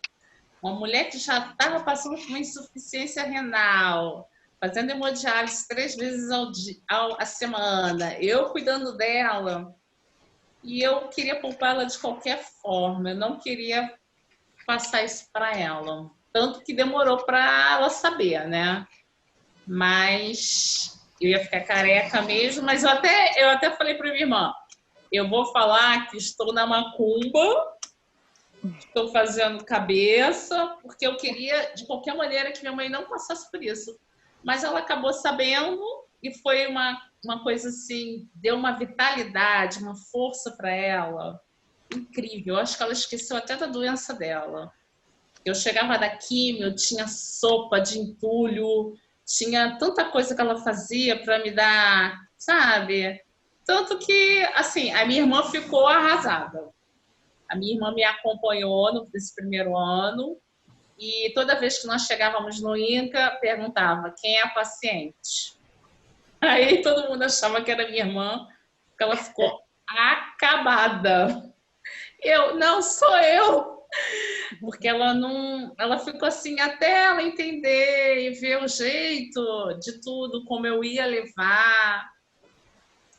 Uma mulher que já estava passando por uma insuficiência renal, fazendo hemodiálise 3 vezes a semana, eu cuidando dela, e eu queria poupar ela de qualquer forma, eu não queria passar isso para ela. Tanto que demorou para ela saber, né? Mas eu ia ficar careca mesmo, mas eu até falei para minha irmã, eu vou falar que estou na macumba, estou fazendo cabeça, porque eu queria, de qualquer maneira, que minha mãe não passasse por isso. Mas ela acabou sabendo e foi uma coisa assim, deu uma vitalidade, uma força para ela. Incrível. Eu acho que ela esqueceu até da doença dela. Eu chegava da químio, tinha sopa de entulho, tinha tanta coisa que ela fazia para me dar, sabe? Tanto que, assim, a minha irmã ficou arrasada. A minha irmã me acompanhou nesse primeiro ano e toda vez que nós chegávamos no INCA, perguntava quem é a paciente. Aí todo mundo achava que era minha irmã, porque ela ficou acabada. Não, sou eu. Porque ela ficou assim, até ela entender e ver o jeito de tudo, como eu ia levar.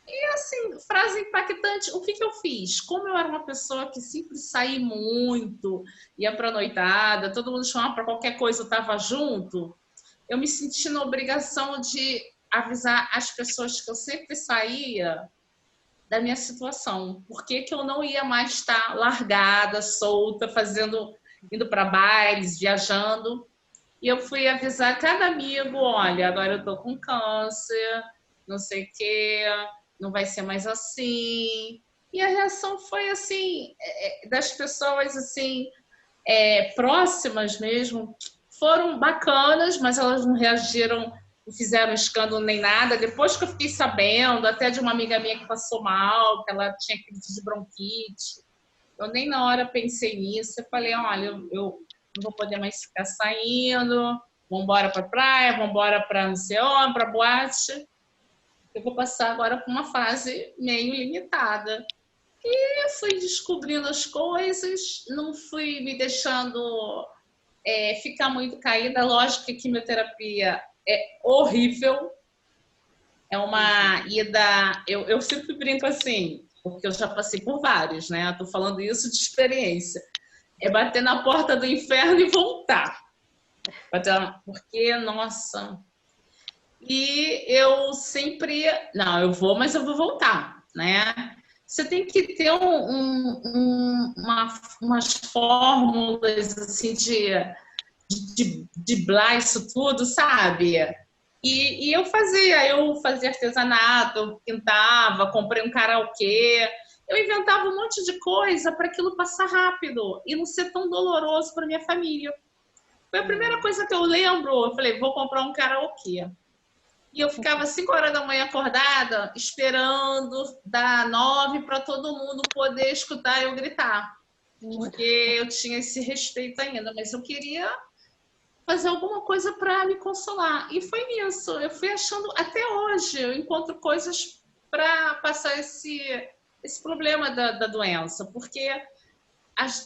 E assim, frase impactante, o que eu fiz? Como eu era uma pessoa que sempre saí muito, ia pra noitada, todo mundo chamava para qualquer coisa, eu estava junto, eu me senti na obrigação de avisar as pessoas que eu sempre saía da minha situação. Por que eu não ia mais estar largada, solta, indo para bailes, viajando. E eu fui avisar cada amigo, olha, agora eu tô com câncer, não sei o quê, não vai ser mais assim. E a reação foi assim, das pessoas assim, próximas mesmo, foram bacanas, mas elas não reagiram, não fizeram escândalo nem nada. Depois que eu fiquei sabendo, até de uma amiga minha que passou mal, que ela tinha crise de bronquite, eu nem na hora pensei nisso. Eu falei, olha, eu não vou poder mais ficar saindo, vamos embora para praia, vamos embora para não sei onde, para boate. Eu vou passar agora por uma fase meio limitada. E eu fui descobrindo as coisas, não fui me deixando ficar muito caída. Lógico que a quimioterapia é horrível, é uma ida... Eu sempre brinco assim, porque eu já passei por vários, né? Estou falando isso de experiência. É bater na porta do inferno e voltar. Porque, nossa... E eu sempre... Não, eu vou, mas eu vou voltar, né? Você tem que ter umas fórmulas, assim, de driblar isso tudo, sabe? E eu fazia artesanato, eu pintava, comprei um karaokê, eu inventava um monte de coisa para aquilo passar rápido e não ser tão doloroso para minha família. Foi a primeira coisa que eu lembro, eu falei, vou comprar um karaokê. E eu ficava 5 horas da manhã acordada, esperando dar 9 para todo mundo poder escutar eu gritar. Porque eu tinha esse respeito ainda, mas eu queria fazer alguma coisa para me consolar. E foi nisso. Eu fui achando, até hoje, eu encontro coisas para passar esse problema da doença. Porque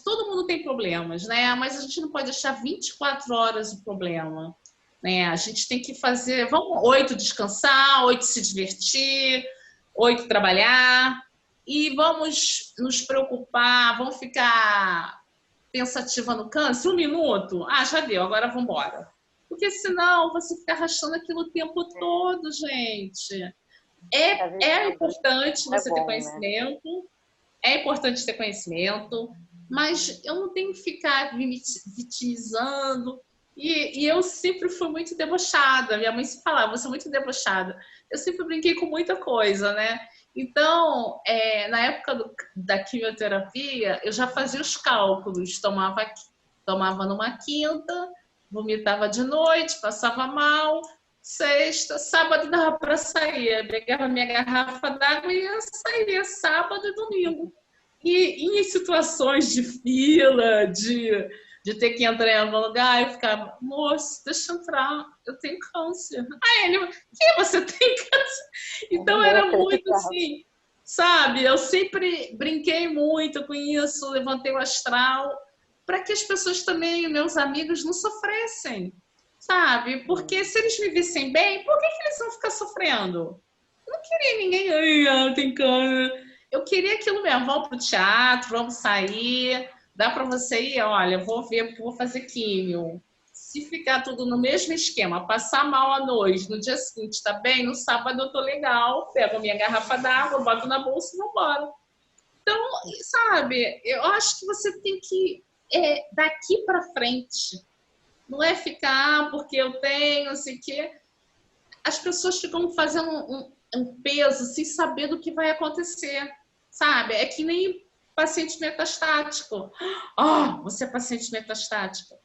todo mundo tem problemas, né? Mas a gente não pode deixar 24 horas o problema. Né? A gente tem que fazer, vamos 8 descansar, 8 se divertir, 8 trabalhar e vamos nos preocupar, vamos ficar pensativa no câncer, 1 minuto, já deu, agora vamos embora. Porque senão você fica arrastando aquilo o tempo todo, gente. É importante você ter conhecimento, é importante ter conhecimento, mas eu não tenho que ficar me vitimizando. E eu sempre fui muito debochada. Minha mãe se falava, você é muito debochada. Eu sempre brinquei com muita coisa, né? Então, na época da quimioterapia, eu já fazia os cálculos. Tomava numa quinta, vomitava de noite, passava mal. Sexta, sábado dava para sair. Eu pegava minha garrafa d'água e ia sair sábado e domingo. E em situações de fila, de ter que entrar em algum lugar, eu ficava, moço, deixa eu entrar, eu tenho câncer. Aí ele, que você tem câncer? Então era muito assim, sabe? Eu sempre brinquei muito com isso, levantei o astral, para que as pessoas também, meus amigos, não sofressem, sabe? Porque se eles me vissem bem, por que eles vão ficar sofrendo? Eu não queria ninguém, tem câncer. Eu queria aquilo mesmo, vamos pro teatro, vamos sair... Dá para você ir, olha, vou ver porque vou fazer químio. Se ficar tudo no mesmo esquema, passar mal à noite, no dia seguinte tá bem, no sábado eu tô legal, pego a minha garrafa d'água, boto na bolsa e vou embora. Então, sabe, eu acho que você tem que, daqui para frente, não é ficar, porque eu tenho, não sei o quê. As pessoas ficam fazendo um peso sem saber do que vai acontecer, sabe? É que nem paciente metastático. Você é paciente metastático.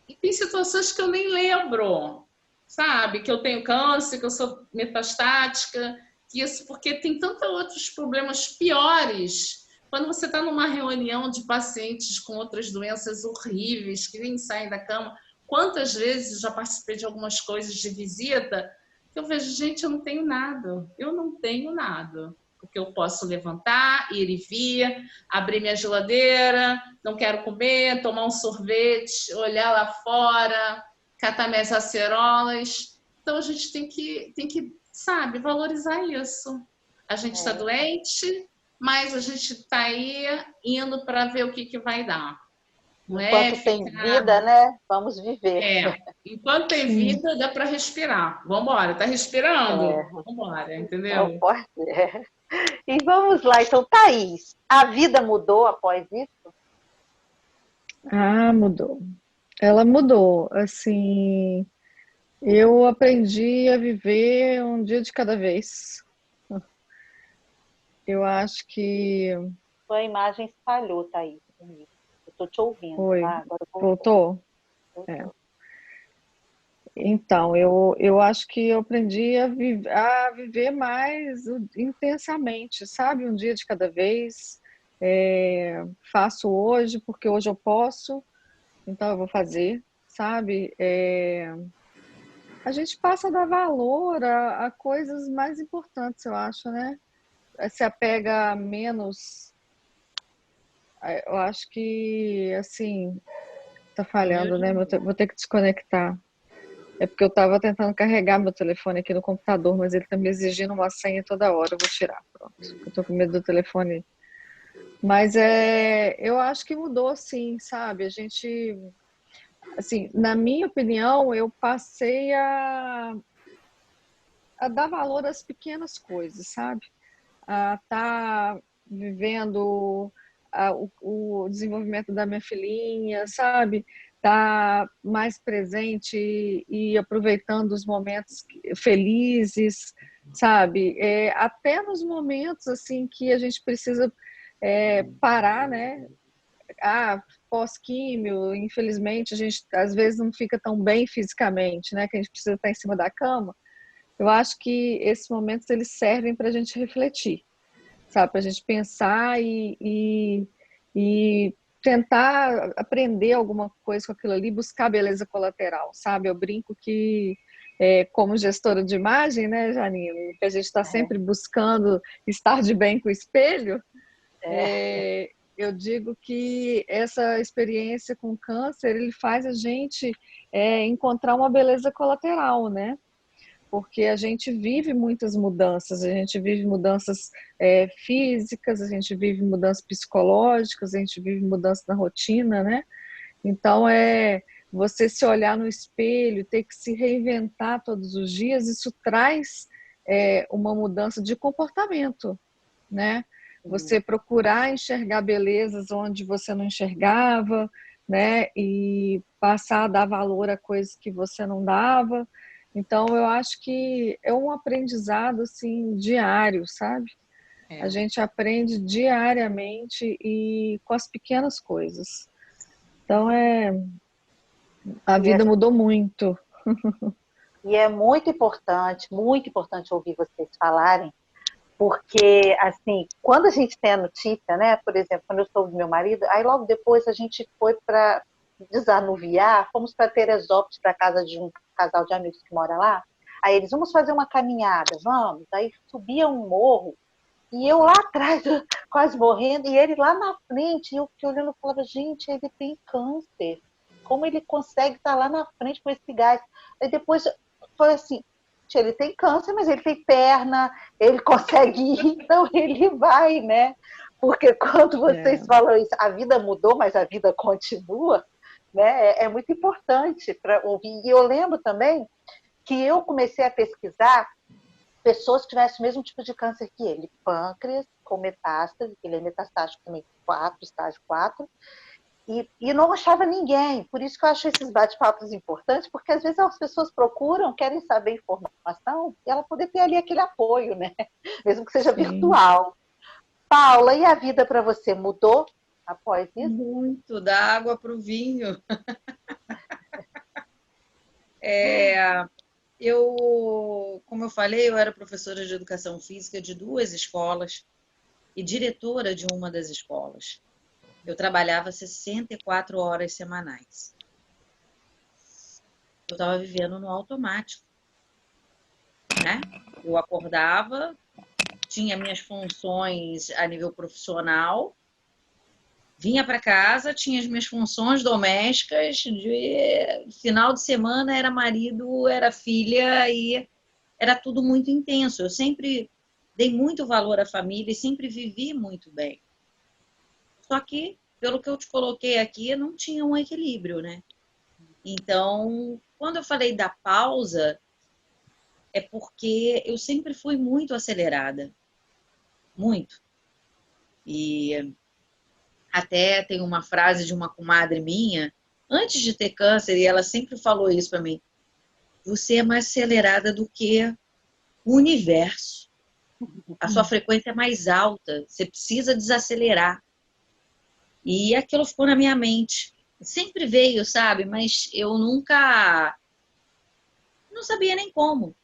E tem situações que eu nem lembro, sabe? Que eu tenho câncer, que eu sou metastática, isso porque tem tantos outros problemas piores. Quando você está numa reunião de pacientes com outras doenças horríveis, que nem saem da cama, quantas vezes eu já participei de algumas coisas de visita, que eu vejo, gente, eu não tenho nada. Eu não tenho nada. Porque eu posso levantar, ir e vir, abrir minha geladeira, não quero comer, tomar um sorvete, olhar lá fora, catar minhas acerolas. Então, a gente tem que sabe, valorizar isso. A gente está doente, mas a gente está aí indo para ver o que vai dar. Não enquanto tem vida, né? Vamos viver. Enquanto tem vida, dá para respirar. Vamos embora, tá respirando? Vamos embora, entendeu? Pode ser. E vamos lá, então, Thaís, a vida mudou após isso? Mudou. Ela mudou, assim, eu aprendi a viver um dia de cada vez. Eu acho que... Sua imagem falhou, Thaís. Eu estou te ouvindo. Foi. Tá? Agora voltou? Então, eu acho que eu aprendi a viver mais intensamente, sabe? Um dia de cada vez. Faço hoje porque hoje eu posso, então eu vou fazer, sabe? A gente passa a dar valor a coisas mais importantes, eu acho, né? Se apega menos. Eu acho que, assim, tá falhando, né? Vou ter que desconectar. É porque eu estava tentando carregar meu telefone aqui no computador, mas ele está me exigindo uma senha toda hora. Eu vou tirar, pronto. Eu tô com medo do telefone. Mas eu acho que mudou, sim, sabe? A gente, assim, na minha opinião, eu passei a dar valor às pequenas coisas, sabe? A estar vivendo o desenvolvimento da minha filhinha, sabe? Estar mais presente e aproveitando os momentos felizes, sabe? Até nos momentos assim que a gente precisa parar, né? Pós-químio, infelizmente, a gente às vezes não fica tão bem fisicamente, né? Que a gente precisa estar em cima da cama. Eu acho que esses momentos eles servem para a gente refletir, sabe? Para a gente pensar e tentar aprender alguma coisa com aquilo ali, buscar beleza colateral, sabe? Eu brinco que, como gestora de imagem, né, Janine, que a gente está sempre buscando estar de bem com o espelho, eu digo que essa experiência com câncer, ele faz a gente encontrar uma beleza colateral, né? Porque a gente vive muitas mudanças, a gente vive mudanças físicas, a gente vive mudanças psicológicas, a gente vive mudanças na rotina, né? Então, você se olhar no espelho, ter que se reinventar todos os dias, isso traz uma mudança de comportamento, né? Você procurar enxergar belezas onde você não enxergava, né? E passar a dar valor a coisas que você não dava. Então, eu acho que é um aprendizado, assim, diário, sabe? A gente aprende diariamente e com as pequenas coisas. Então, a vida mudou muito. E é muito importante ouvir vocês falarem, porque, assim, quando a gente tem a notícia, né? Por exemplo, quando eu soube do meu marido, aí logo depois a gente foi para desanuviar, fomos para Teresópolis, para casa de um casal de amigos que mora lá. Aí eles, vamos fazer uma caminhada, vamos. Aí subia um morro, e eu lá atrás, quase morrendo, e ele lá na frente, e eu fiquei olhando e falava, gente, ele tem câncer. Como ele consegue estar lá na frente com esse gás? Aí depois foi assim, ele tem câncer, mas ele tem perna, ele consegue ir, então ele vai, né? Porque quando vocês falam isso, a vida mudou, mas a vida continua, né? É muito importante para ouvir. E eu lembro também que eu comecei a pesquisar pessoas que tivessem o mesmo tipo de câncer que ele, pâncreas com metástase, ele é metastático também, estágio 4, e não achava ninguém. Por isso que eu acho esses bate-papos importantes, porque às vezes as pessoas procuram, querem saber informação, e ela poder ter ali aquele apoio, né? Mesmo que seja virtual. Paula, e a vida para você mudou após isso? Muito, da água para o vinho. Como eu falei, eu era professora de educação física de 2 escolas e diretora de uma das escolas. Eu trabalhava 64 horas semanais. Eu estava vivendo no automático, né? Eu acordava, tinha minhas funções a nível profissional, vinha para casa, tinha as minhas funções domésticas, de final de semana era marido, era filha e era tudo muito intenso. Eu sempre dei muito valor à família e sempre vivi muito bem. Só que, pelo que eu te coloquei aqui, não tinha um equilíbrio, né? Então, quando eu falei da pausa, é porque eu sempre fui muito acelerada. Muito. E até tem uma frase de uma comadre minha, antes de ter câncer, e ela sempre falou isso para mim: você é mais acelerada do que o universo. A sua frequência é mais alta, você precisa desacelerar. E aquilo ficou na minha mente. Sempre veio, sabe? Mas eu nunca... não sabia nem como.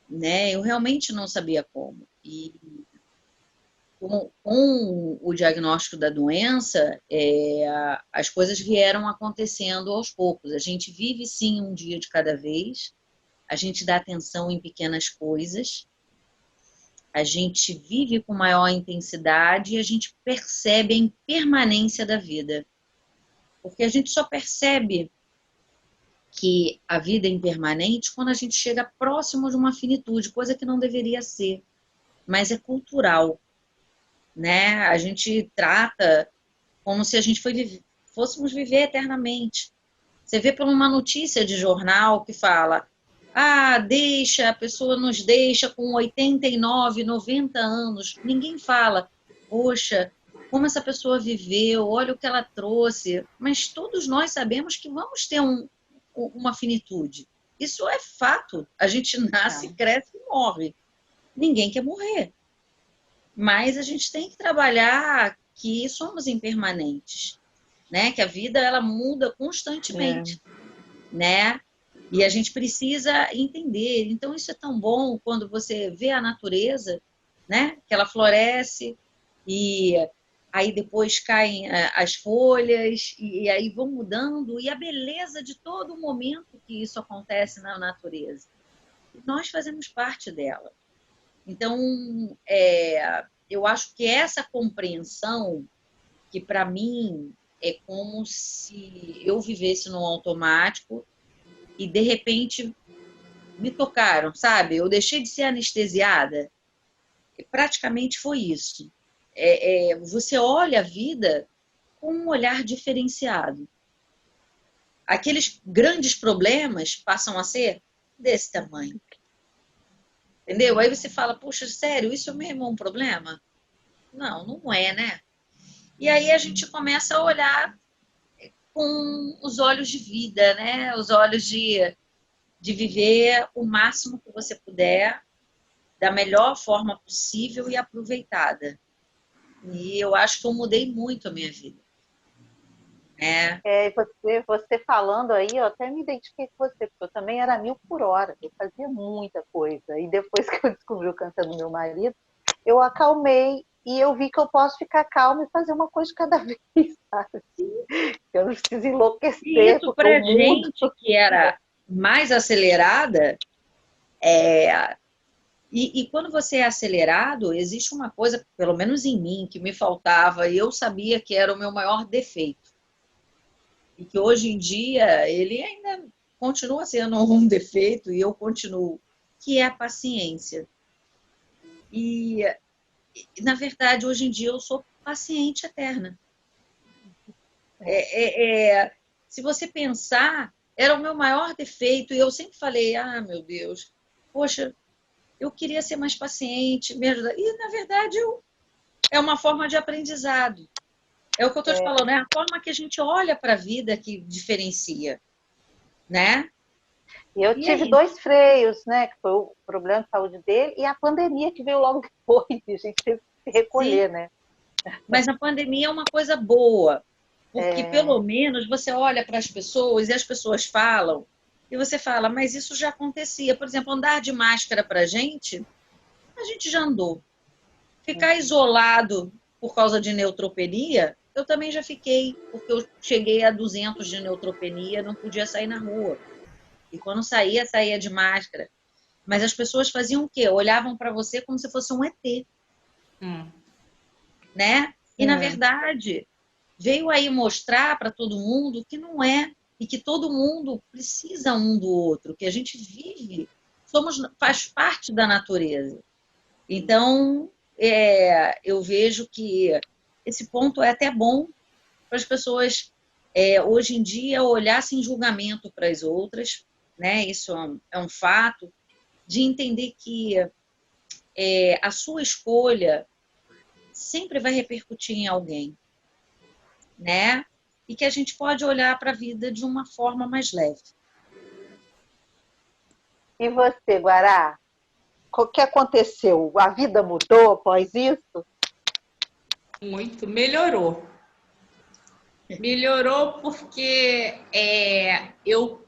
Né? Eu realmente não sabia como. E com o diagnóstico da doença, as coisas vieram acontecendo aos poucos. A gente vive, sim, um dia de cada vez. A gente dá atenção em pequenas coisas. A gente vive com maior intensidade e a gente percebe a impermanência da vida. Porque a gente só percebe que a vida é impermanente quando a gente chega próximo de uma finitude, coisa que não deveria ser, mas é cultural, né? A gente trata como se a gente fôssemos viver eternamente. Você vê por uma notícia de jornal que fala: ah, a pessoa nos deixa com 89, 90 anos. Ninguém fala, poxa, como essa pessoa viveu, olha o que ela trouxe. Mas todos nós sabemos que vamos ter uma finitude. Isso é fato. A gente nasce, cresce e morre. Ninguém quer morrer. Mas a gente tem que trabalhar que somos impermanentes, né? Que a vida ela muda constantemente, né? E a gente precisa entender. Então isso é tão bom quando você vê a natureza, né? Que ela floresce e aí depois caem as folhas e aí vão mudando e a beleza de todo momento que isso acontece na natureza. Nós fazemos parte dela. Então, eu acho que essa compreensão, que para mim é como se eu vivesse num automático e de repente me tocaram, sabe? Eu deixei de ser anestesiada. E praticamente foi isso. Você olha a vida com um olhar diferenciado. Aqueles grandes problemas passam a ser desse tamanho. Entendeu? Aí você fala, puxa, sério, isso mesmo é um problema? Não, não é, né? E aí a gente começa a olhar com os olhos de vida, né? Os olhos de viver o máximo que você puder, da melhor forma possível e aproveitada. E eu acho que eu mudei muito a minha vida. Você falando aí, eu até me identifiquei com você, porque eu também era 1000 por hora, eu fazia muita coisa. E depois que eu descobri o câncer do meu marido, eu acalmei e eu vi que eu posso ficar calma e fazer uma coisa de cada vez, sabe? Eu não preciso enlouquecer. E isso para gente que era mais acelerada, e quando você é acelerado, existe uma coisa, pelo menos em mim, que me faltava, e eu sabia que era o meu maior defeito. E que hoje em dia ele ainda continua sendo um defeito e eu continuo, que é a paciência. E, na verdade, hoje em dia eu sou paciente eterna. Se você pensar, era o meu maior defeito e eu sempre falei, ah, meu Deus, poxa, eu queria ser mais paciente, me ajudar. E, na verdade, é uma forma de aprendizado. É o que eu estou te falando, é a forma que a gente olha para a vida que diferencia, né? E eu tive 2 freios, né? Que foi o problema de saúde dele e a pandemia que veio logo depois, a gente teve que se recolher, né? Mas a pandemia é uma coisa boa, porque pelo menos você olha para as pessoas e as pessoas falam, e você fala, mas isso já acontecia. Por exemplo, andar de máscara para a gente já andou. Ficar isolado por causa de neutropenia, eu também já fiquei, porque eu cheguei a 200 de neutropenia, não podia sair na rua. E quando saía de máscara. Mas as pessoas faziam o quê? Olhavam para você como se fosse um ET. Né? E, na verdade, veio aí mostrar para todo mundo que não é, e que todo mundo precisa um do outro, que a gente vive, faz parte da natureza. Então, eu vejo que esse ponto é até bom para as pessoas, hoje em dia, olhar sem julgamento para as outras, né? Isso é um fato, de entender que a sua escolha sempre vai repercutir em alguém, né? E que a gente pode olhar para a vida de uma forma mais leve. E você, Guará? O que aconteceu? A vida mudou após isso? Muito, melhorou. Melhorou porque eu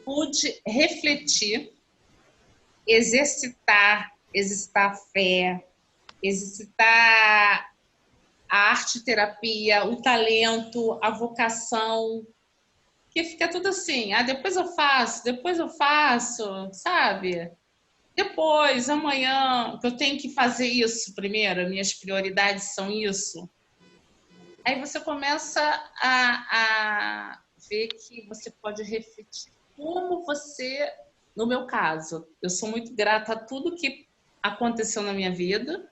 pude refletir, exercitar a fé, exercitar a arte-terapia, o talento, a vocação, que fica tudo assim, depois eu faço, sabe? Depois, amanhã, eu tenho que fazer isso primeiro, minhas prioridades são isso. Aí você começa a ver que você pode refletir como você, no meu caso, eu sou muito grata a tudo que aconteceu na minha vida,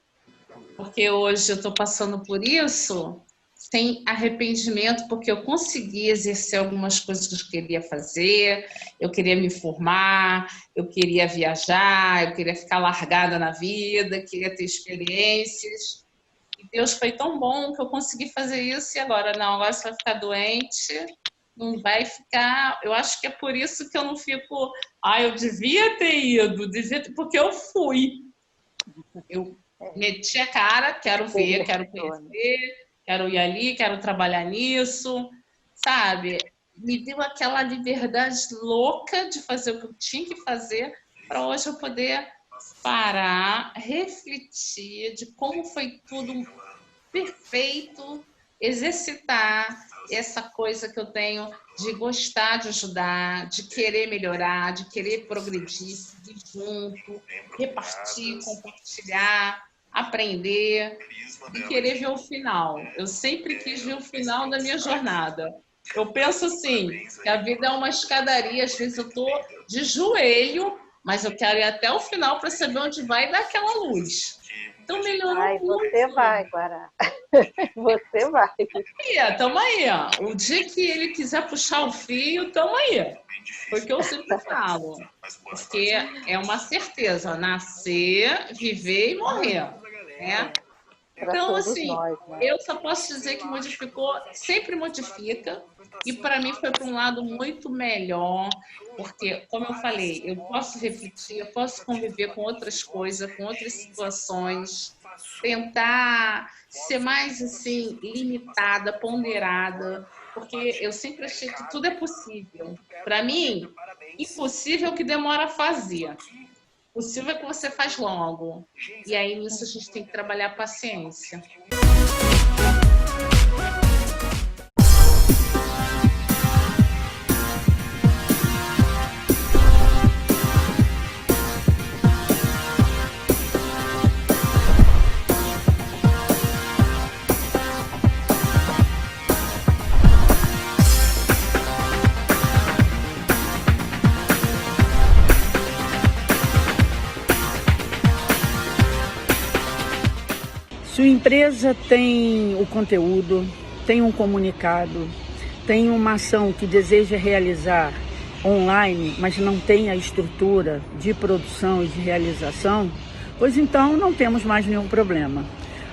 porque hoje eu estou passando por isso sem arrependimento, porque eu consegui exercer algumas coisas que eu queria fazer, eu queria me formar, eu queria viajar, eu queria ficar largada na vida, queria ter experiências. E Deus foi tão bom que eu consegui fazer isso e agora não, agora você vai ficar doente, não vai ficar... Eu acho que é por isso que eu não fico... eu devia ter ido, porque eu fui. Eu meti a cara, quero ver, quero conhecer, quero ir ali, quero trabalhar nisso, sabe? Me deu aquela liberdade louca de fazer o que eu tinha que fazer para hoje eu poder parar, refletir de como foi tudo perfeito, exercitar essa coisa que eu tenho de gostar de ajudar, de querer melhorar, de querer progredir, seguir junto, repartir, compartilhar, aprender e querer ver o final. Eu sempre quis ver o final da minha jornada. Eu penso assim, que a vida é uma escadaria, às vezes eu estou de joelho, mas eu quero ir até o final para saber onde vai dar aquela luz. Então melhorou muito. Você vai, Guará. Você vai. Tamo aí, ó. O dia que ele quiser puxar o fio, tamo aí. Porque eu sempre falo. Porque é uma certeza, nascer, viver e morrer. Né? Então, assim, nós, né? Eu só posso dizer que modificou, sempre modifica, e para mim foi para um lado muito melhor, porque, como eu falei, eu posso refletir, eu posso conviver com outras coisas, com outras situações, tentar ser mais, assim, limitada, ponderada, porque eu sempre achei que tudo é possível. Para mim, impossível é o que demora a fazer. Possível é que você faz logo. E aí, nisso, a gente tem que trabalhar a paciência. Sua empresa tem o conteúdo, tem um comunicado, tem uma ação que deseja realizar online, mas não tem a estrutura de produção e de realização, pois então não temos mais nenhum problema.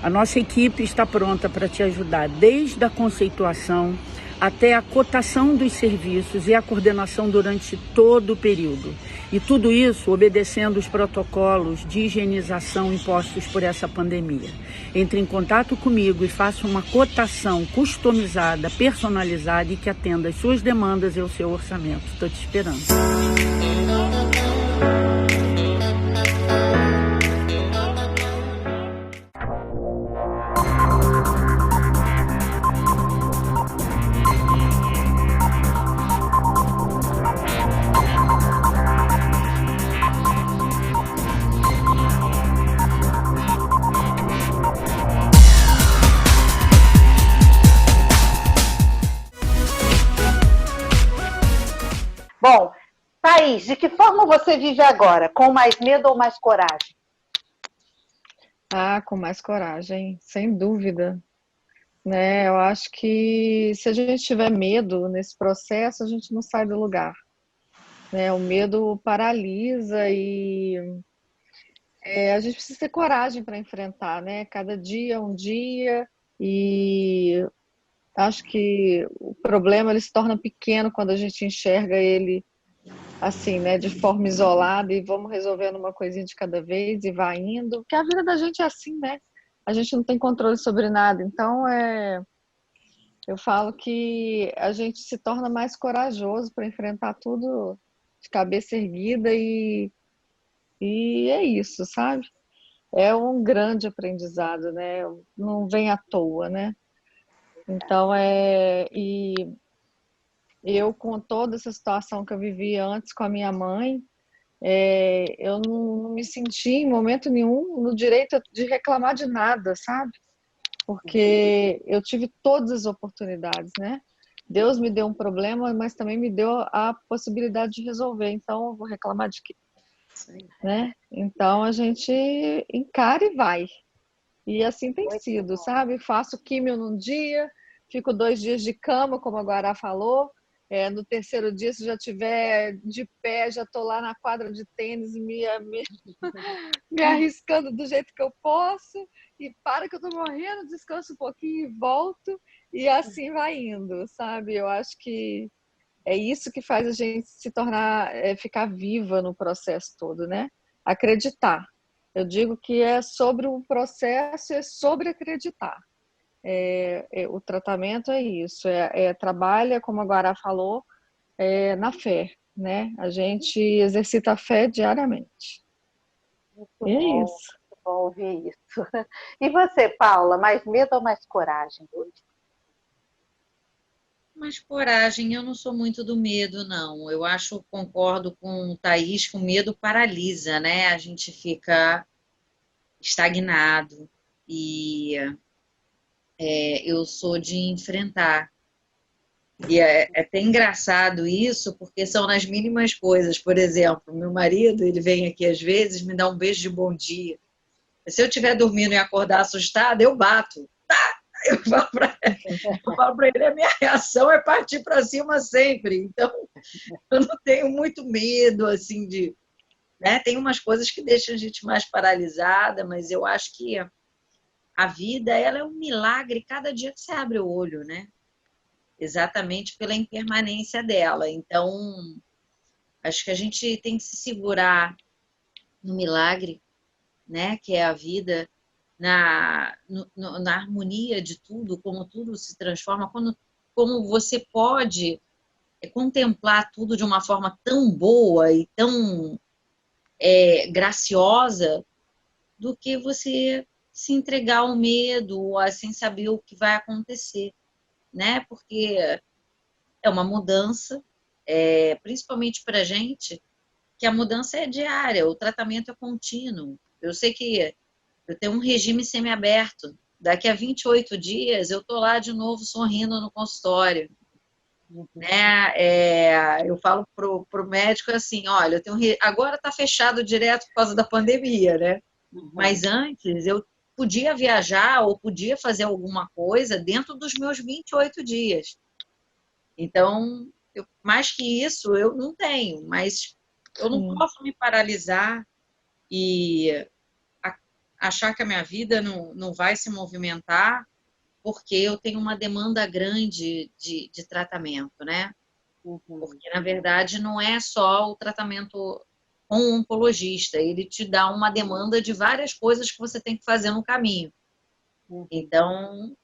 A nossa equipe está pronta para te ajudar desde a conceituação até a cotação dos serviços e a coordenação durante todo o período. E tudo isso obedecendo os protocolos de higienização impostos por essa pandemia. Entre em contato comigo e faça uma cotação customizada, personalizada e que atenda às suas demandas e ao seu orçamento. Estou te esperando. Bom, Thaís, de que forma você vive agora? Com mais medo ou mais coragem? Com mais coragem, sem dúvida. Né? Eu acho que se a gente tiver medo nesse processo, a gente não sai do lugar. Né? O medo paralisa e a gente precisa ter coragem para enfrentar, né? Cada dia é um dia e acho que o problema ele se torna pequeno quando a gente enxerga ele assim, né, de forma isolada e vamos resolvendo uma coisinha de cada vez e vai indo, porque a vida da gente é assim, né? A gente não tem controle sobre nada, então eu falo que a gente se torna mais corajoso para enfrentar tudo de cabeça erguida e é isso, sabe? É um grande aprendizado, né? Não vem à toa, né? Então, e eu, com toda essa situação que eu vivi antes com a minha mãe, eu não me senti em momento nenhum no direito de reclamar de nada, sabe? Porque eu tive todas as oportunidades, né? Deus me deu um problema, mas também me deu a possibilidade de resolver. Então, eu vou reclamar de quê? Né? Então, a gente encara e vai. E assim tem Muito sido, bom. sabe? Faço químio num dia, fico 2 dias de cama, como a Guará falou. No terceiro dia, se já tiver de pé, já estou lá na quadra de tênis, me arriscando do jeito que eu posso. E para que eu estou morrendo, descanso um pouquinho e volto. E assim vai indo, sabe? Eu acho que é isso que faz a gente se tornar, ficar viva no processo todo, né? Acreditar. Eu digo que é sobre o processo, é sobre acreditar. O tratamento é isso, trabalha, como a Guará falou, na fé, né? A gente exercita a fé diariamente. Muito E é bom, isso. muito bom ouvir isso. E você, Paula, mais medo ou mais coragem hoje? Mas coragem, eu não sou muito do medo, não. Eu acho, concordo com o Thaís, que o medo paralisa, né? A gente fica estagnado. E eu sou de enfrentar. E é até engraçado isso, porque são nas mínimas coisas. Por exemplo, meu marido, ele vem aqui às vezes, me dá um beijo de bom dia. Se eu estiver dormindo e acordar assustada, eu bato. Eu falo para ele, a minha reação é partir para cima sempre. Então, eu não tenho muito medo, assim, de... Né? Tem umas coisas que deixam a gente mais paralisada, mas eu acho que a vida, ela é um milagre cada dia que você abre o olho, né? Exatamente pela impermanência dela. Então, acho que a gente tem que se segurar no milagre, né? Que é a vida, na harmonia de tudo, como tudo se transforma, como você pode contemplar tudo de uma forma tão boa e tão graciosa, do que você se entregar ao medo, sem saber o que vai acontecer, né? Porque é uma mudança, principalmente para a gente, que a mudança é diária, o tratamento é contínuo. Eu sei que eu tenho um regime semiaberto. Daqui a 28 dias eu estou lá de novo sorrindo no consultório. Né? Eu falo pro médico assim, olha, agora está fechado direto por causa da pandemia, né? Mas antes eu podia viajar ou podia fazer alguma coisa dentro dos meus 28 dias. Então, mais que isso, eu não tenho, mas eu não posso me paralisar e achar que a minha vida não vai se movimentar porque eu tenho uma demanda grande de tratamento, né? Porque, na verdade, não é só o tratamento com um oncologista, ele te dá uma demanda de várias coisas que você tem que fazer no caminho. Então,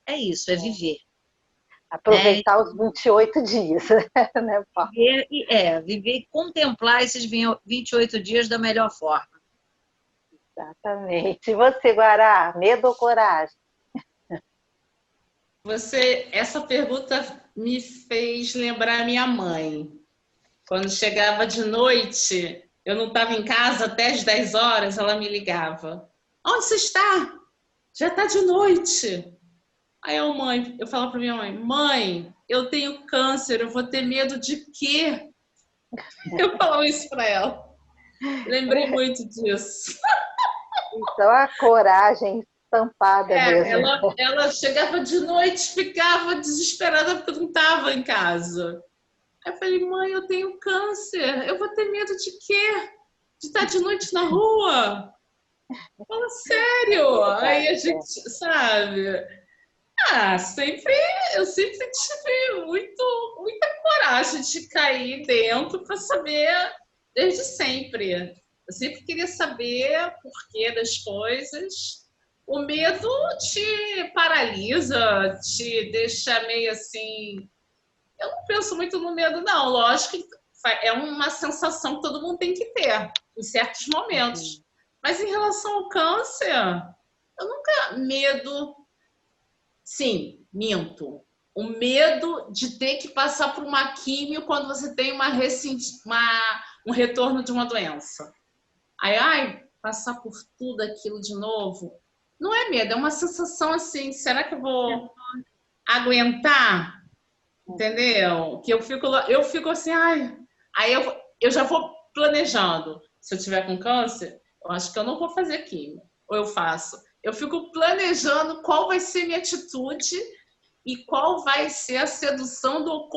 é isso, é viver. Aproveitar os 28 dias, né, Paula? Viver e contemplar esses 28 dias da melhor forma. Exatamente. E você, Guará, medo ou coragem? Essa pergunta me fez lembrar minha mãe. Quando chegava de noite, eu não estava em casa até as 10 horas, ela me ligava. Onde você está? Já está de noite. Aí eu falava para minha mãe, mãe, eu tenho câncer, eu vou ter medo de quê? Eu falava isso para ela. Lembrei muito disso. Então, a coragem estampada mesmo. Ela chegava de noite, ficava desesperada porque eu não estava em casa. Aí eu falei, mãe, eu tenho câncer, eu vou ter medo de quê? De estar de noite na rua? Fala sério. Aí a gente, sabe? Eu sempre tive muita coragem de cair dentro para saber, desde sempre. Eu sempre queria saber o porquê das coisas. O medo te paralisa, te deixa meio assim. Eu não penso muito no medo, não. Lógico que é uma sensação que todo mundo tem que ter em certos momentos. Mas em relação ao câncer, eu nunca medo. Sim, minto. O medo de ter que passar por uma químio quando você tem um retorno de uma doença. Aí, passar por tudo aquilo de novo. Não é medo, é uma sensação assim, será que eu vou aguentar? Entendeu? Que eu fico assim, ai. Aí eu já vou planejando. Se eu tiver com câncer, eu acho que eu não vou fazer quimio. Ou eu faço. Eu fico planejando qual vai ser minha atitude e qual vai ser a sedução do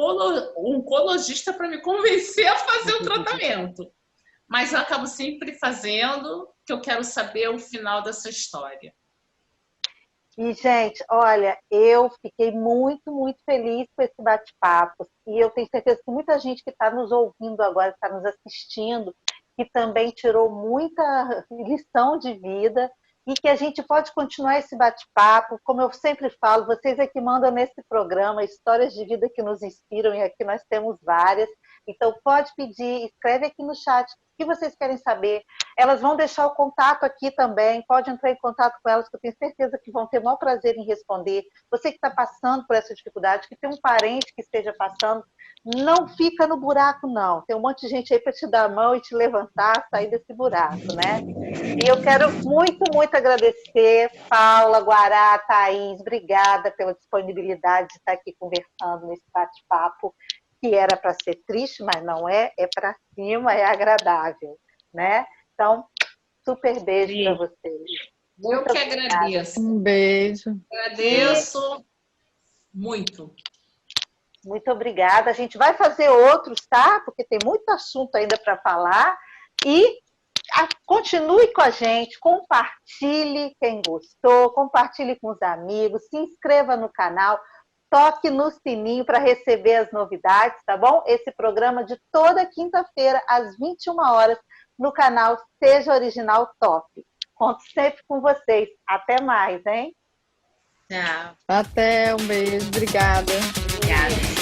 oncologista para me convencer a fazer o tratamento. Mas eu acabo sempre fazendo, que eu quero saber o final dessa história. E, gente, olha, eu fiquei muito, muito feliz com esse bate-papo. E eu tenho certeza que muita gente que está nos ouvindo agora, está nos assistindo, que também tirou muita lição de vida e que a gente pode continuar esse bate-papo. Como eu sempre falo, vocês é que mandam nesse programa histórias de vida que nos inspiram, e aqui nós temos várias. Então, pode pedir, escreve aqui no chat o que vocês querem saber. Elas vão deixar o contato aqui também, pode entrar em contato com elas, que eu tenho certeza que vão ter o maior prazer em responder. Você que está passando por essa dificuldade, que tem um parente que esteja passando, não fica no buraco, não. Tem um monte de gente aí para te dar a mão e te levantar, sair desse buraco, né? E eu quero muito, muito agradecer, Paula, Guará, Thaís, obrigada pela disponibilidade de estar aqui conversando nesse bate-papo, que era para ser triste, mas não é, é para cima, é agradável, né? Então, super beijo para vocês. Eu que agradeço. Um beijo. Agradeço muito. Muito obrigada. A gente vai fazer outros, tá? Porque tem muito assunto ainda para falar. E continue com a gente, compartilhe quem gostou, compartilhe com os amigos, se inscreva no canal, toque no sininho para receber as novidades, tá bom? Esse programa de toda quinta-feira, às 21 horas, no canal Seja Original Top. Conto sempre com vocês. Até mais, hein? Tchau. Até, um beijo. Obrigada. Obrigada.